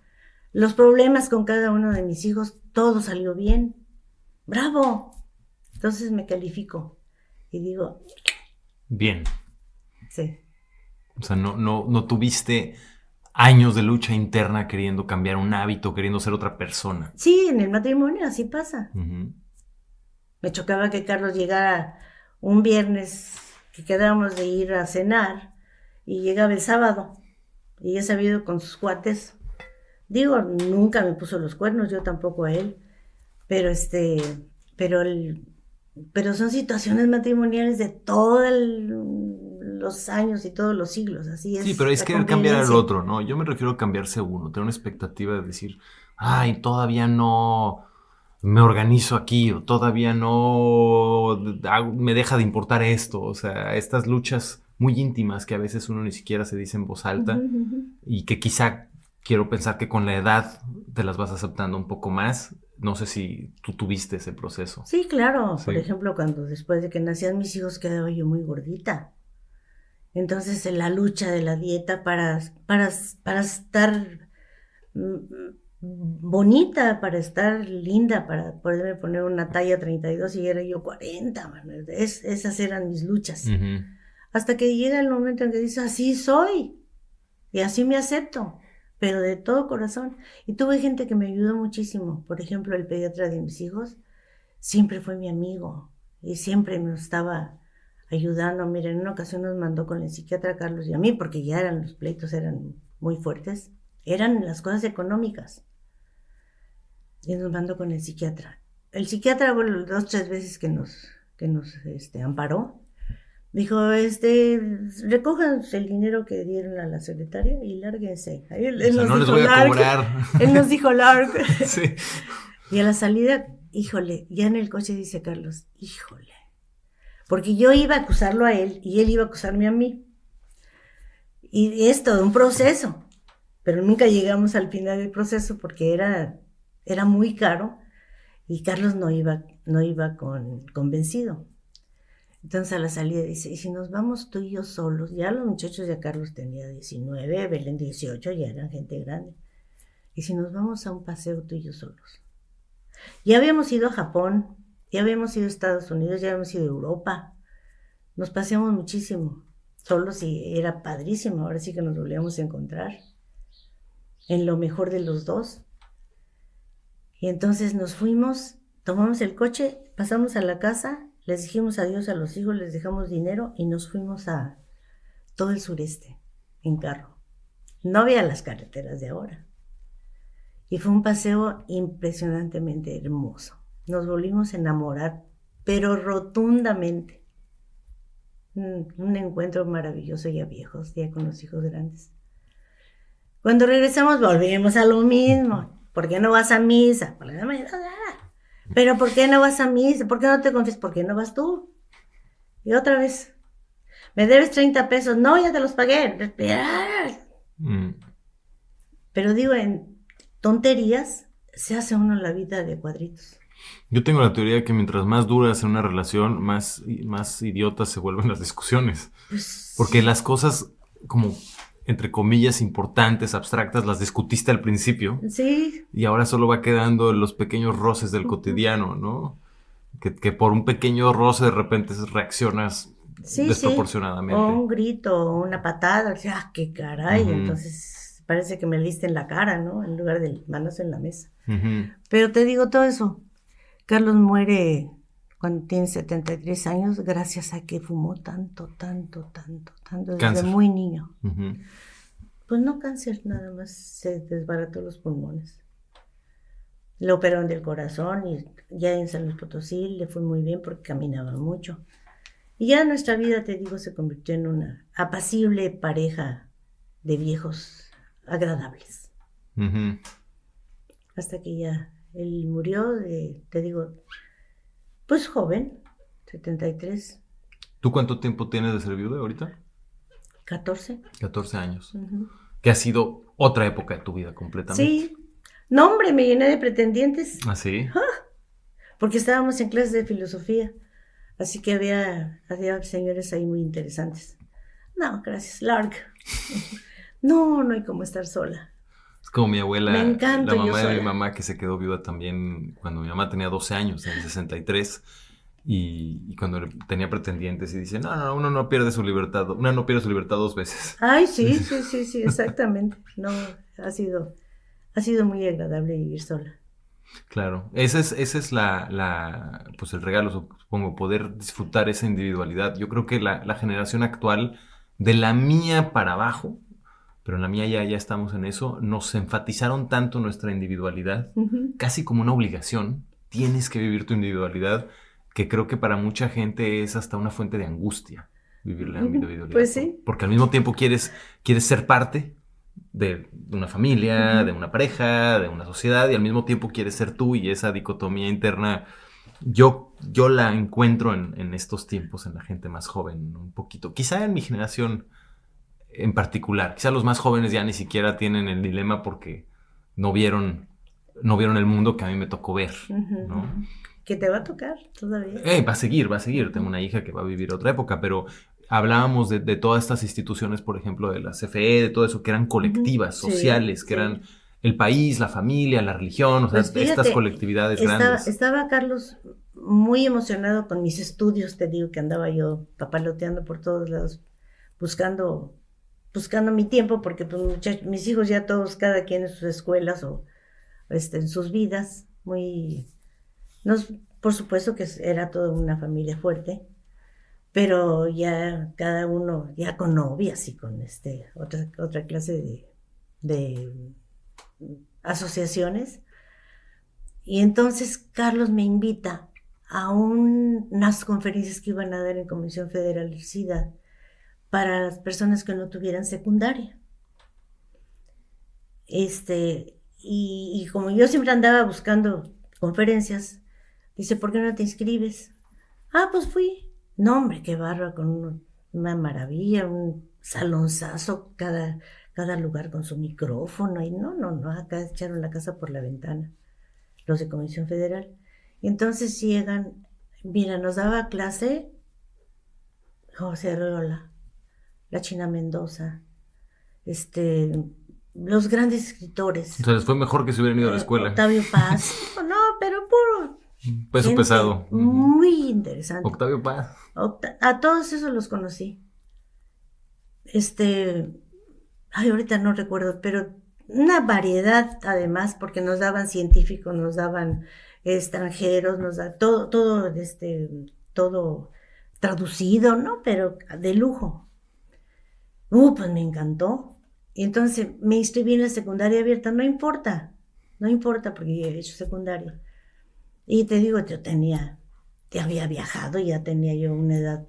Los problemas con cada uno de mis hijos, todo salió bien. ¡Bravo! Entonces me califico y digo... Bien. Sí. O sea, no tuviste años de lucha interna queriendo cambiar un hábito, queriendo ser otra persona. Sí, en el matrimonio así pasa. Uh-huh. Me chocaba que Carlos llegara un viernes que quedábamos de ir a cenar y llegaba el sábado y ya se había ido con sus cuates. Digo, nunca me puso los cuernos, yo tampoco a él, pero pero son situaciones matrimoniales de todos los años y todos los siglos, así es. Sí, pero es querer cambiar al otro, ¿no? Yo me refiero a cambiarse uno, tener una expectativa de decir, ay, todavía no me organizo aquí, o todavía no me deja de importar esto, o sea, estas luchas muy íntimas que a veces uno ni siquiera se dice en voz alta, y que quizá quiero pensar que con la edad te las vas aceptando un poco más. No sé si tú tuviste ese proceso. Sí, claro. Sí. Por ejemplo, cuando después de que nacían mis hijos quedaba yo muy gordita. Entonces, en la lucha de la dieta para estar bonita, para estar linda, para poderme poner una talla 32 y era yo 40. Esas eran mis luchas. Uh-huh. Hasta que llega el momento en que dices, así soy y así me acepto, pero de todo corazón. Y tuve gente que me ayudó muchísimo. Por ejemplo, el pediatra de mis hijos siempre fue mi amigo y siempre nos estaba ayudando. Mira, en una ocasión nos mandó con el psiquiatra Carlos y a mí, porque ya los pleitos eran muy fuertes, eran las cosas económicas. Y nos mandó con el psiquiatra. El psiquiatra, bueno, 2 o 3 veces que nos amparó, dijo, recojan el dinero que dieron a la secretaria y lárguense. Él o sea, no les voy a cobrar. Él nos dijo largo. Sí. Y a la salida, híjole, ya en el coche dice Carlos, híjole. Porque yo iba a acusarlo a él y él iba a acusarme a mí. Y es todo un proceso. Pero nunca llegamos al final del proceso porque era muy caro y Carlos no iba convencido. Entonces a la salida dice, ¿y si nos vamos tú y yo solos? Ya los muchachos, ya Carlos tenía 19, Belén 18, ya eran gente grande. ¿Y si nos vamos a un paseo tú y yo solos? Ya habíamos ido a Japón, ya habíamos ido a Estados Unidos, ya habíamos ido a Europa. Nos paseamos muchísimo, solos, y era padrísimo. Ahora sí que nos volvíamos a encontrar en lo mejor de los dos. Y entonces nos fuimos, tomamos el coche, pasamos a la casa, les dijimos adiós a los hijos, les dejamos dinero y nos fuimos a todo el sureste en carro. No había las carreteras de ahora. Y fue un paseo impresionantemente hermoso. Nos volvimos a enamorar, pero rotundamente. Un encuentro maravilloso ya viejos, ya con los hijos grandes. Cuando regresamos volvimos a lo mismo. ¿Por qué no vas a misa? ¿Pero por qué no vas a misa? ¿Por qué no te confiesas? ¿Por qué no vas tú? Y otra vez, me debes 30 pesos. No, ya te los pagué. Pero digo, en tonterías se hace uno la vida de cuadritos. Yo tengo la teoría de que mientras más duras en una relación, más idiotas se vuelven las discusiones. Pues, porque las cosas como, entre comillas, importantes, abstractas, las discutiste al principio. Sí. Y ahora solo va quedando los pequeños roces del cotidiano, ¿no? Que por un pequeño roce de repente reaccionas desproporcionadamente. O un grito, o una patada. O sea, qué caray. Entonces parece que me le diste en la cara, ¿no? En lugar del manazo en la mesa. Pero te digo todo eso. Carlos muere cuando tiene 73 años gracias a que fumó tanto, desde cáncer. Muy niño. Pues no cáncer, nada más se desbarató los pulmones. Le operaron del corazón y ya en San Luis Potosí le fue muy bien porque caminaba mucho. Y ya nuestra vida, te digo, se convirtió en una apacible pareja de viejos agradables. Hasta que ya él murió, te digo, pues joven, 73. ¿Tú cuánto tiempo tienes de ser viuda ahorita? 14. 14 años. Que ha sido otra época de tu vida completamente. Sí. No, hombre, me llené de pretendientes. ¿Ah, sí? Porque estábamos en clases de filosofía. Así que había señores ahí muy interesantes. No, gracias, larga. No hay como estar sola. Es como mi abuela, me encanta, la mamá de mi mamá, que se quedó viuda también cuando mi mamá tenía 12 años, en el 63. y cuando tenía pretendientes y dice, no, uno no pierde su libertad, una no pierde su libertad 2 veces. Ay, sí, exactamente. No, ha sido muy agradable vivir sola. Claro, ese es pues el regalo, supongo, poder disfrutar esa individualidad. Yo creo que la generación actual, de la mía para abajo, pero en la mía ya estamos en eso, nos enfatizaron tanto nuestra individualidad, Ujú. casi como una obligación. Tienes que vivir tu individualidad, que creo que para mucha gente es hasta una fuente de angustia vivir la individualidad. Pues sí. Porque al mismo tiempo quieres ser parte de una familia, de una pareja, de una sociedad, y al mismo tiempo quieres ser tú, y esa dicotomía interna yo la encuentro en estos tiempos en la gente más joven, un poquito. Quizá en mi generación en particular, quizá los más jóvenes ya ni siquiera tienen el dilema porque no vieron el mundo que a mí me tocó ver, ¿no? Que te va a tocar todavía. Va a seguir. Tengo una hija que va a vivir otra época, pero hablábamos de todas estas instituciones, por ejemplo, de la CFE, de todo eso, que eran colectivas, sociales, que eran el país, la familia, la religión, o sea, Pues fíjate, estas colectividades grandes. Estaba Carlos muy emocionado con mis estudios, te digo que andaba yo papaloteando por todos lados, buscando mi tiempo, porque pues, mis hijos ya todos, cada quien en sus escuelas o en sus vidas, por supuesto que era toda una familia fuerte, pero ya cada uno, ya con novias y con otra clase de asociaciones. Y entonces Carlos me invita a unas conferencias que iban a dar en Comisión Federal de Ciudad para las personas que no tuvieran secundaria. Y como yo siempre andaba buscando conferencias, dice, ¿por qué no te inscribes? Ah, pues fui. No, hombre, qué bárbaro, con una maravilla, un salonzazo, cada lugar con su micrófono, y no, acá echaron la casa por la ventana, los de Comisión Federal. Entonces llegan, mira, nos daba clase José Arreola, la China Mendoza, los grandes escritores. Entonces fue mejor que se hubieran ido a la escuela. Octavio Paz, no, pero puro peso pesado. Muy interesante. Octavio Paz. A todos esos los conocí. Ahorita no recuerdo, pero una variedad además, porque nos daban científicos, nos daban extranjeros, nos da todo traducido, ¿no? Pero de lujo. Pues me encantó. Y entonces me inscribí en la secundaria abierta, no importa porque yo he hecho secundaria. Y te digo, ya había viajado, ya tenía yo una edad,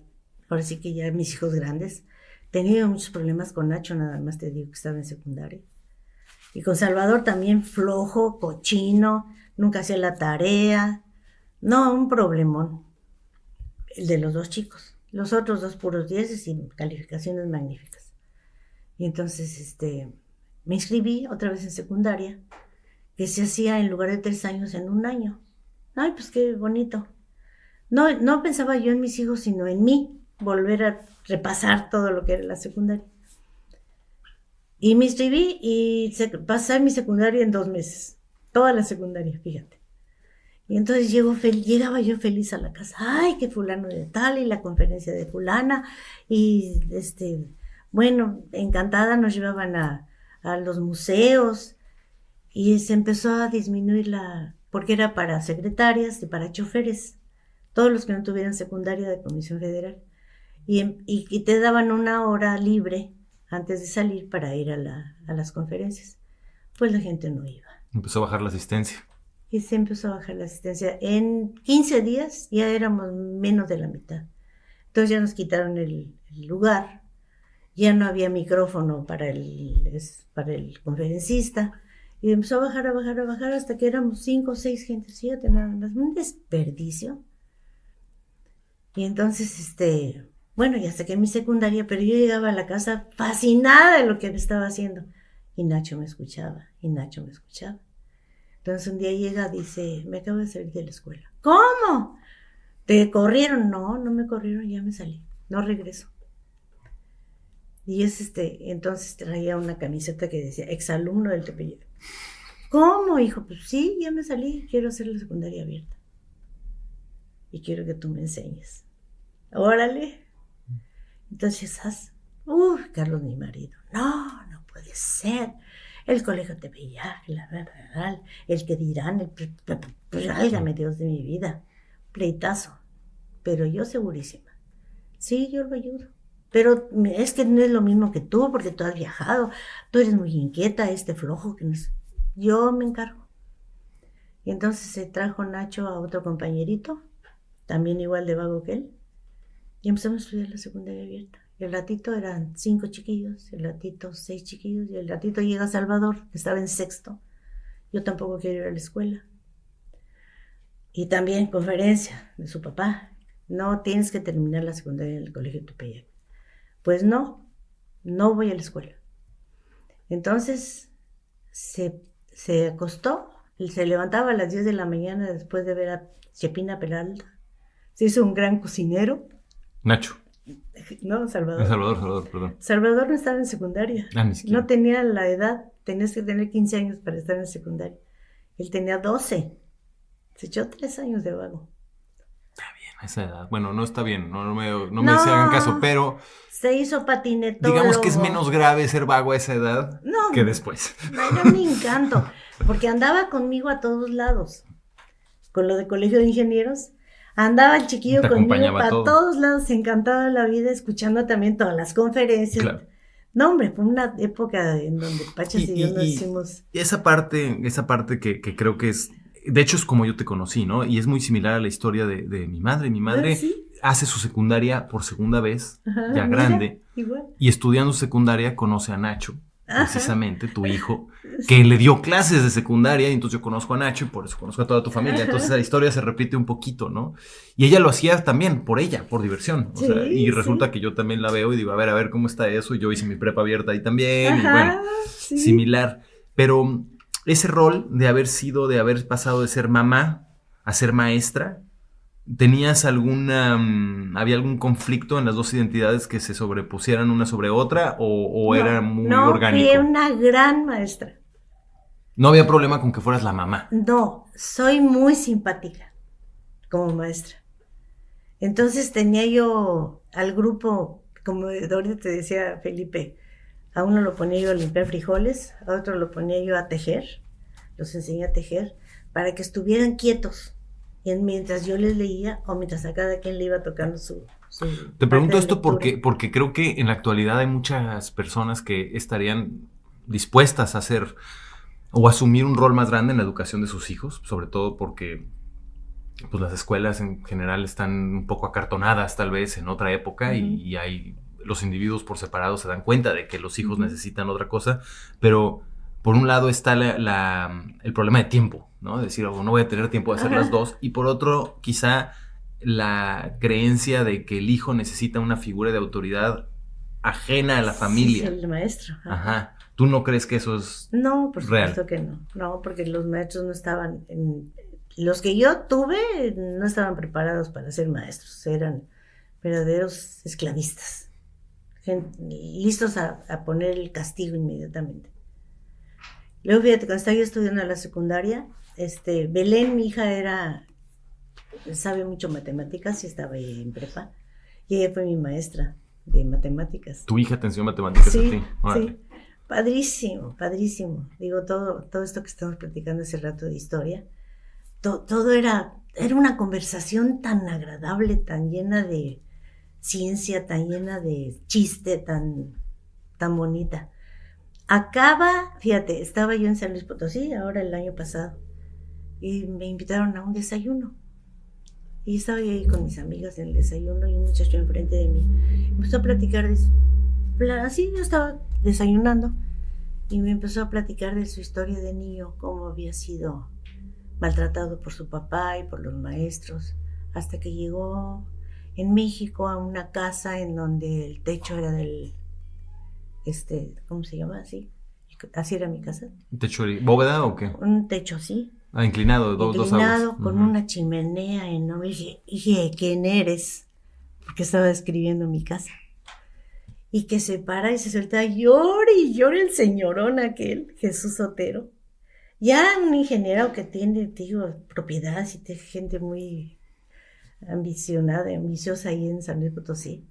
ahora sí que ya mis hijos grandes. Tenía muchos problemas con Nacho, nada más te digo que estaba en secundaria. Y con Salvador también flojo, cochino, nunca hacía la tarea. No, un problemón. El de los 2 chicos. Los otros 2 puros 10 y calificaciones magníficas. Y entonces me inscribí otra vez en secundaria, que se hacía en lugar de 3 años en 1 año. Ay, pues qué bonito. No pensaba yo en mis hijos, sino en mí, volver a repasar todo lo que era la secundaria. Y me inscribí y pasé mi secundaria en 2 meses. Toda la secundaria, fíjate. Y entonces llegaba yo feliz a la casa. Ay, que fulano de tal y la conferencia de fulana. Y bueno, encantada nos llevaban a los museos. Y se empezó a disminuir porque era para secretarias y para choferes. Todos los que no tuvieran secundaria de Comisión Federal. Y te daban 1 hora libre antes de salir para ir a las conferencias. Pues la gente no iba. Empezó a bajar la asistencia. Y se empezó a bajar la asistencia. En 15 días ya éramos menos de la mitad. Entonces ya nos quitaron el lugar. Ya no había micrófono para el conferencista. Y empezó a bajar hasta que éramos 5 o 6 gente, 7, nada más. Un desperdicio. Y entonces, bueno, ya saqué mi secundaria, pero yo llegaba a la casa fascinada de lo que estaba haciendo. Y Nacho me escuchaba. Entonces un día llega, dice, me acabo de salir de la escuela. ¿Cómo? ¿Te corrieron? No me corrieron, ya me salí. No regreso. Y entonces traía una camiseta que decía, exalumno del Tepeyac. ¿Cómo, hijo? Pues sí, ya me salí, quiero hacer la secundaria abierta. y quiero que tú me enseñes. Órale. Entonces, Carlos, mi marido, no puede ser. El colegio te veía, el que dirán, válgame Dios de mi vida, pleitazo. Pero yo segurísima, sí, yo lo ayudo. Pero es que no es lo mismo que tú, porque tú has viajado, tú eres muy inquieta, flojo, que no es. Yo me encargo. Y entonces se trajo Nacho a otro compañerito, también igual de vago que él, y empezamos a estudiar la secundaria abierta. Y el ratito eran 5 chiquillos, el ratito 6 chiquillos, y el ratito llega Salvador, que estaba en sexto. Yo tampoco quiero ir a la escuela. Y también conferencia de su papá. No, tienes que terminar la secundaria en el colegio Tepeyac. Pues no voy a la escuela. Entonces se acostó, se levantaba a las 10 de la mañana después de ver a Chepina Peralta. Se hizo un gran cocinero. Nacho. No, Salvador. Salvador, perdón. Salvador no estaba en secundaria. Ni siquiera. No tenía la edad. Tenías que tener 15 años para estar en secundaria. Él tenía 12. Se echó 3 años de vago. Está bien, a esa edad. Bueno, no está bien. No me hagan caso, pero... Se hizo patinetólogo. Digamos que es menos grave ser vago a esa edad que después. Era un encanto. Porque andaba conmigo a todos lados. Con lo de colegio de ingenieros. Andaba el chiquillo conmigo para todos lados, encantado de la vida, escuchando también todas las conferencias. Claro. No, hombre, fue una época en donde Pachas y yo nos hicimos... Esa parte que creo que es... De hecho, es como yo te conocí, ¿no? Y es muy similar a la historia de mi madre. Mi madre ¿sí? Hace su secundaria por segunda vez, ya grande. Igual. Y estudiando secundaria conoce a Nacho, precisamente, tu hijo, que le dio clases de secundaria, y entonces yo conozco a Nacho y por eso conozco a toda tu familia. Entonces la historia se repite un poquito, ¿no? Y ella lo hacía también por ella, por diversión. O sea, y resulta que yo también la veo y digo, a ver cómo está eso. Y yo hice mi prepa abierta ahí también, y bueno, similar. Pero ese rol de haber pasado de ser mamá a ser maestra, ¿tenías había algún conflicto en las dos identidades que se sobrepusieran una sobre otra o era muy orgánico? No, fui una gran maestra. ¿No había problema con que fueras la mamá? No, soy muy simpática como maestra. Entonces tenía yo al grupo, como ahorita te decía Felipe, a uno lo ponía yo a limpiar frijoles, a otro lo ponía yo a tejer, los enseñé a tejer, para que estuvieran quietos. Mientras yo les leía o mientras a cada quien le iba tocando su Te pregunto esto porque creo que en la actualidad hay muchas personas que estarían dispuestas a hacer o asumir un rol más grande en la educación de sus hijos, sobre todo porque pues, las escuelas en general están un poco acartonadas tal vez en otra época y hay los individuos por separado se dan cuenta de que los hijos necesitan otra cosa, pero por un lado está el problema de tiempo, ¿no? Decir, no voy a tener tiempo de hacer las dos. Y por otro, quizá la creencia de que el hijo necesita una figura de autoridad ajena a la familia. Sí, el maestro. Ajá. ¿Tú no crees que eso es real? No, por supuesto que no. No, porque los maestros no estaban... Los que yo tuve no estaban preparados para ser maestros. Eran verdaderos esclavistas. Listos a poner el castigo inmediatamente. Luego, fíjate, cuando estaba yo estudiando en la secundaria, Belén, mi hija, sabe mucho matemáticas y estaba ahí en prepa. Y ella fue mi maestra de matemáticas. ¿Tu hija te enseñó matemáticas a ti? Sí, padrísimo, padrísimo. Digo, todo esto que estamos platicando hace rato de historia, todo era una conversación tan agradable, tan llena de ciencia, tan llena de chiste, tan bonita. Fíjate, estaba yo en San Luis Potosí, ahora el año pasado, y me invitaron a un desayuno. Y estaba yo ahí con mis amigas en el desayuno y un muchacho enfrente de mí empezó a platicar de eso. Así yo estaba desayunando y me empezó a platicar de su historia de niño, cómo había sido maltratado por su papá y por los maestros, hasta que llegó en México a una casa en donde el techo era del... ¿cómo se llama? Así era mi casa. ¿Un techo bóveda o qué? Un techo así. Inclinado, dos aguas. Inclinado, con una chimenea enorme. Dije, ¿quién eres? Porque estaba describiendo mi casa. Y que se para y se suelta, llore y llore el señorón aquel, Jesús Otero. Ya un ingeniero que tiene, digo, propiedades y gente muy ambiciosa ahí en San Luis Potosí.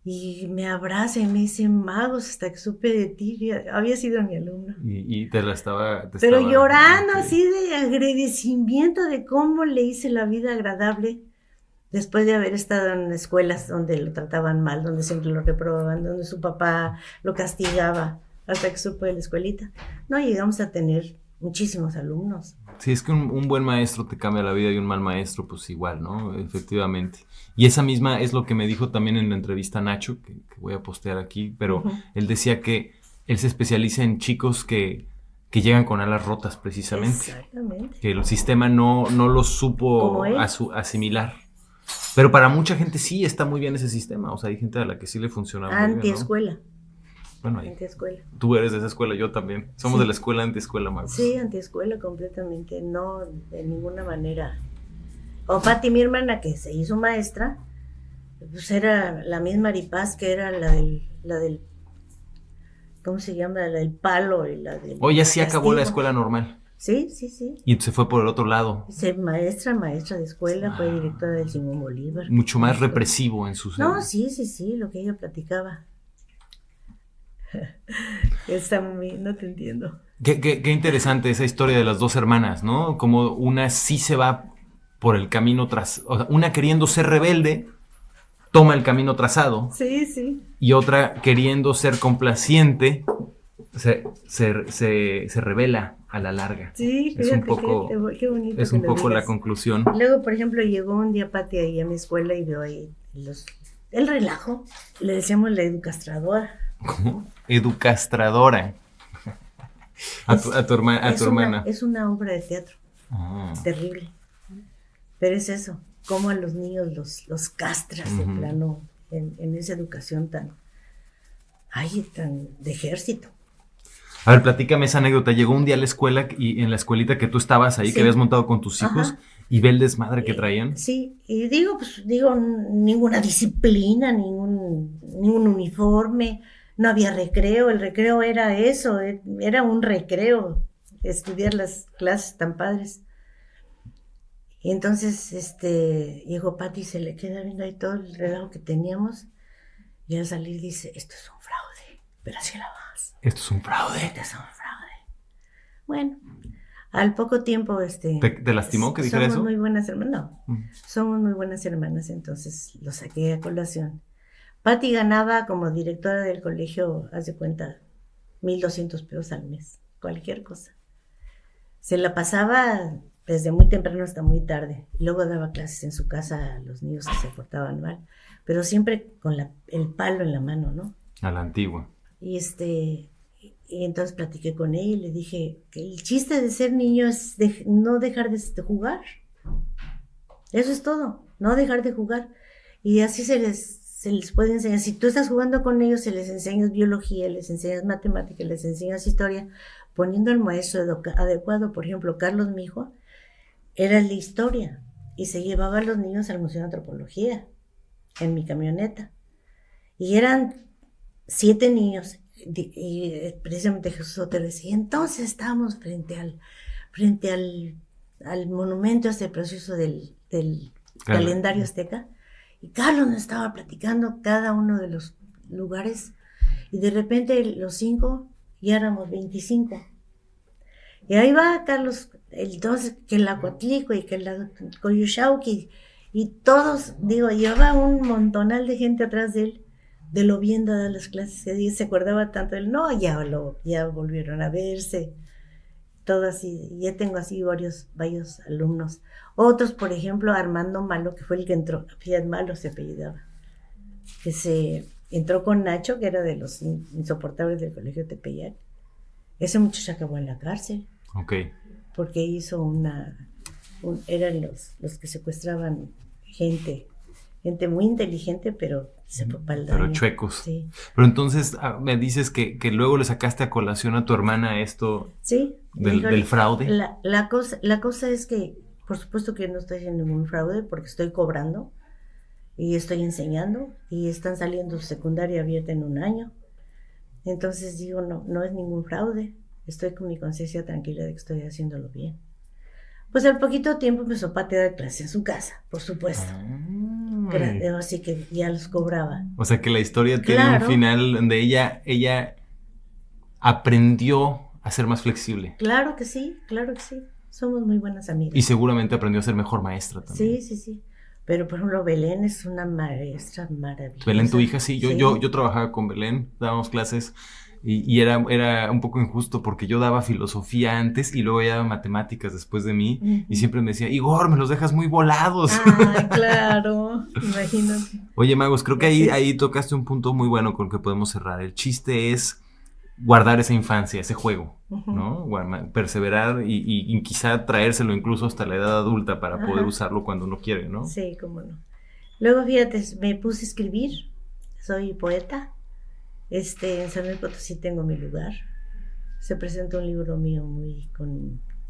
Y me abraza y me dice, Magos, hasta que supe de ti, había sido mi alumno. Y te Pero estaba... llorando Ok. así de agradecimiento de cómo le hice la vida agradable después de haber estado en escuelas donde lo trataban mal, donde siempre lo reprobaban, donde su papá lo castigaba, hasta que supo de la escuelita. No, llegamos a tener muchísimos alumnos. Sí, es que un buen maestro te cambia la vida y un mal maestro, pues igual, ¿no? Efectivamente. Y esa misma es lo que me dijo también en la entrevista Nacho, que voy a postear aquí, pero Ujú. él decía que él se especializa en chicos que llegan con alas rotas, precisamente. Exactamente. Que el sistema no los supo Como él. asimilar. Pero para mucha gente sí está muy bien ese sistema. O sea, hay gente a la que sí le funciona muy bien, ¿no? Antiescuela. Bueno, ahí, Antiescuela. tú eres de esa escuela, yo también. Somos Sí. de la escuela antiescuela, Magos. Sí, antiescuela completamente, no de ninguna manera. O Pati, mi hermana, que se hizo maestra, pues era la misma Aripaz que era la del, ¿cómo se llama? La del palo y la del O ya sí acabó la castigo. escuela normal. Sí, sí, sí. Y se fue por el otro lado. Maestra de escuela, fue directora del Simón Bolívar. Mucho más represivo en sus... No, sí, lo que ella platicaba. No te entiendo. Qué interesante esa historia de las dos hermanas, ¿no? Como una sí se va por el camino tras... O sea, una queriendo ser rebelde, toma el camino trazado. Sí, sí. Y otra queriendo ser complaciente, se revela a la larga. Sí, Es un fíjate poco, qué bonito es que un lo poco la digas. conclusión. Luego, por ejemplo, llegó un día Pati ahí a mi escuela y vio ahí el relajo. Le decíamos la educastradora. ¿Cómo? Educastradora. A tu hermana. Es una obra de teatro Ah. terrible. Pero es eso, cómo a los niños los castras de plano en esa educación tan de ejército. A ver, platícame esa anécdota. Llegó un día a la escuela y en la escuelita que tú estabas ahí, Sí. que habías montado con tus hijos, Ajá. y ve el desmadre que traían. Sí, y digo, ninguna disciplina, ningún uniforme, no había recreo, el recreo era eso, era un recreo, estudiar las clases tan padres. Y entonces, llegó Pati y se le queda viendo ahí todo el relajo que teníamos, y al salir dice, esto es un fraude, pero así la vas. Esto es un fraude. Esto es un fraude. Bueno, al poco tiempo, ¿Te lastimó que dijera eso? Somos muy buenas hermanas, no, somos muy buenas hermanas, entonces lo saqué a colación. Pati ganaba como directora del colegio, haz de cuenta, 1,200 pesos al mes, cualquier cosa. Se la pasaba desde muy temprano hasta muy tarde. Luego daba clases en su casa a los niños que se portaban mal, pero siempre con el palo en la mano, ¿no? A la antigua. Y entonces platiqué con ella y le dije que el chiste de ser niño es no dejar de jugar. Eso es todo, no dejar de jugar. Y así se les puede enseñar. Si tú estás jugando con ellos, se les enseñas biología, les enseñas matemáticas, les enseñas historia, poniendo al maestro adecuado. Por ejemplo, Carlos, mi hijo, era el de historia y se llevaba a los niños al Museo de Antropología en mi camioneta. Y eran 7 niños. Y precisamente Jesús Otero decía, entonces estábamos frente al monumento a este proceso del calendario azteca, y Carlos nos estaba platicando cada uno de los lugares, y de repente los 5 ya éramos 25. Y ahí va Carlos, entonces que el Acuatlico y que el Coyushauqui, y todos, llevaba un montonal de gente atrás de él, de lo bien dadas las clases, y se acordaba tanto de él, no, ya volvieron a verse, todo así, ya tengo así varios alumnos. Otros, por ejemplo, Armando Malo, que fue el que entró, Fiat Malo se apellidaba, que se entró con Nacho, que era de los insoportables del colegio Tepeyac. Ese muchacho acabó en la cárcel. Ok. Porque hizo eran los que secuestraban gente muy inteligente, pero se fue para el daño. Pero chuecos. Sí. Pero entonces me dices que luego le sacaste a colación a tu hermana esto, sí, del fraude. La cosa es que, por supuesto que no estoy haciendo ningún fraude, porque estoy cobrando y estoy enseñando y están saliendo secundaria abierta en 1 año. Entonces digo, no es ningún fraude. Estoy con mi conciencia tranquila de que estoy haciéndolo bien. Pues al poquito tiempo empezó a patear clase en su casa, por supuesto. Ay. Así que ya los cobraba. O sea que la historia tiene Claro. un final donde ella aprendió a ser más flexible. Claro que sí, claro que sí. Somos muy buenas amigas. Y seguramente aprendió a ser mejor maestra también. Sí. Pero por ejemplo, Belén es una maestra maravillosa. Belén, tu hija, sí. Yo trabajaba con Belén, dábamos clases y era un poco injusto porque yo daba filosofía antes y luego ella daba matemáticas después de mí. Ujú. Y siempre me decía, Igor, me los dejas muy volados. Ay, claro, imagínate. Oye, Magos, creo que Gracias. ahí tocaste un punto muy bueno con el que podemos cerrar. El chiste es guardar esa infancia, ese juego, Ujú. ¿no? Perseverar y quizá traérselo incluso hasta la edad adulta para Ajá. poder usarlo cuando uno quiere, ¿no? Sí, cómo no. Luego, fíjate, me puse a escribir. Soy poeta. En San Luis Potosí tengo mi lugar. Se presenta un libro mío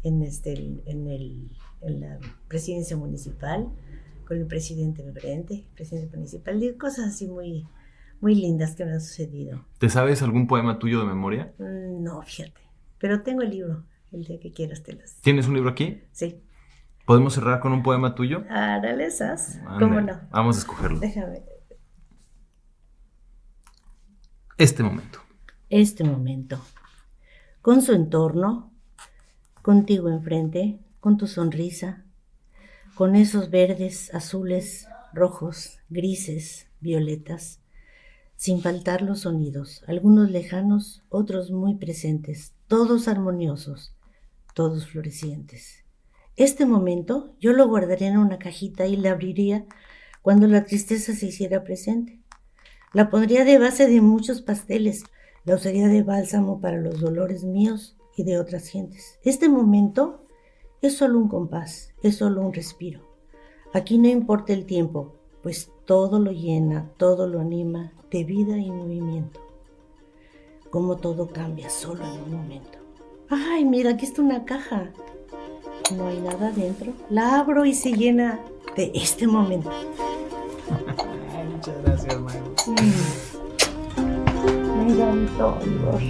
en la presidencia municipal, con el presidente enfrente, presidente municipal, y cosas así muy, muy lindas que me han sucedido. ¿Te sabes algún poema tuyo de memoria? No, fíjate, pero tengo el libro, el día que quieras te los... ¿Tienes un libro aquí? Sí. ¿Podemos cerrar con un poema tuyo? Árale, esas. Ándale, ¿Cómo no? Vamos a escogerlo. Déjame. Este momento. Este momento. Con su entorno, contigo enfrente, con tu sonrisa, con esos verdes, azules, rojos, grises, violetas, sin faltar los sonidos, algunos lejanos, otros muy presentes, todos armoniosos, todos florecientes. Este momento yo lo guardaría en una cajita y la abriría cuando la tristeza se hiciera presente. La pondría de base de muchos pasteles, la usaría de bálsamo para los dolores míos y de otras gentes. Este momento es solo un compás, es solo un respiro. Aquí no importa el tiempo, pues todo lo llena, todo lo anima de vida y movimiento. Como todo cambia solo en un momento. Ay, mira, aquí está una caja. No hay nada adentro. La abro y se llena de este momento. Muchas gracias, Mago. Me encantó, Igor.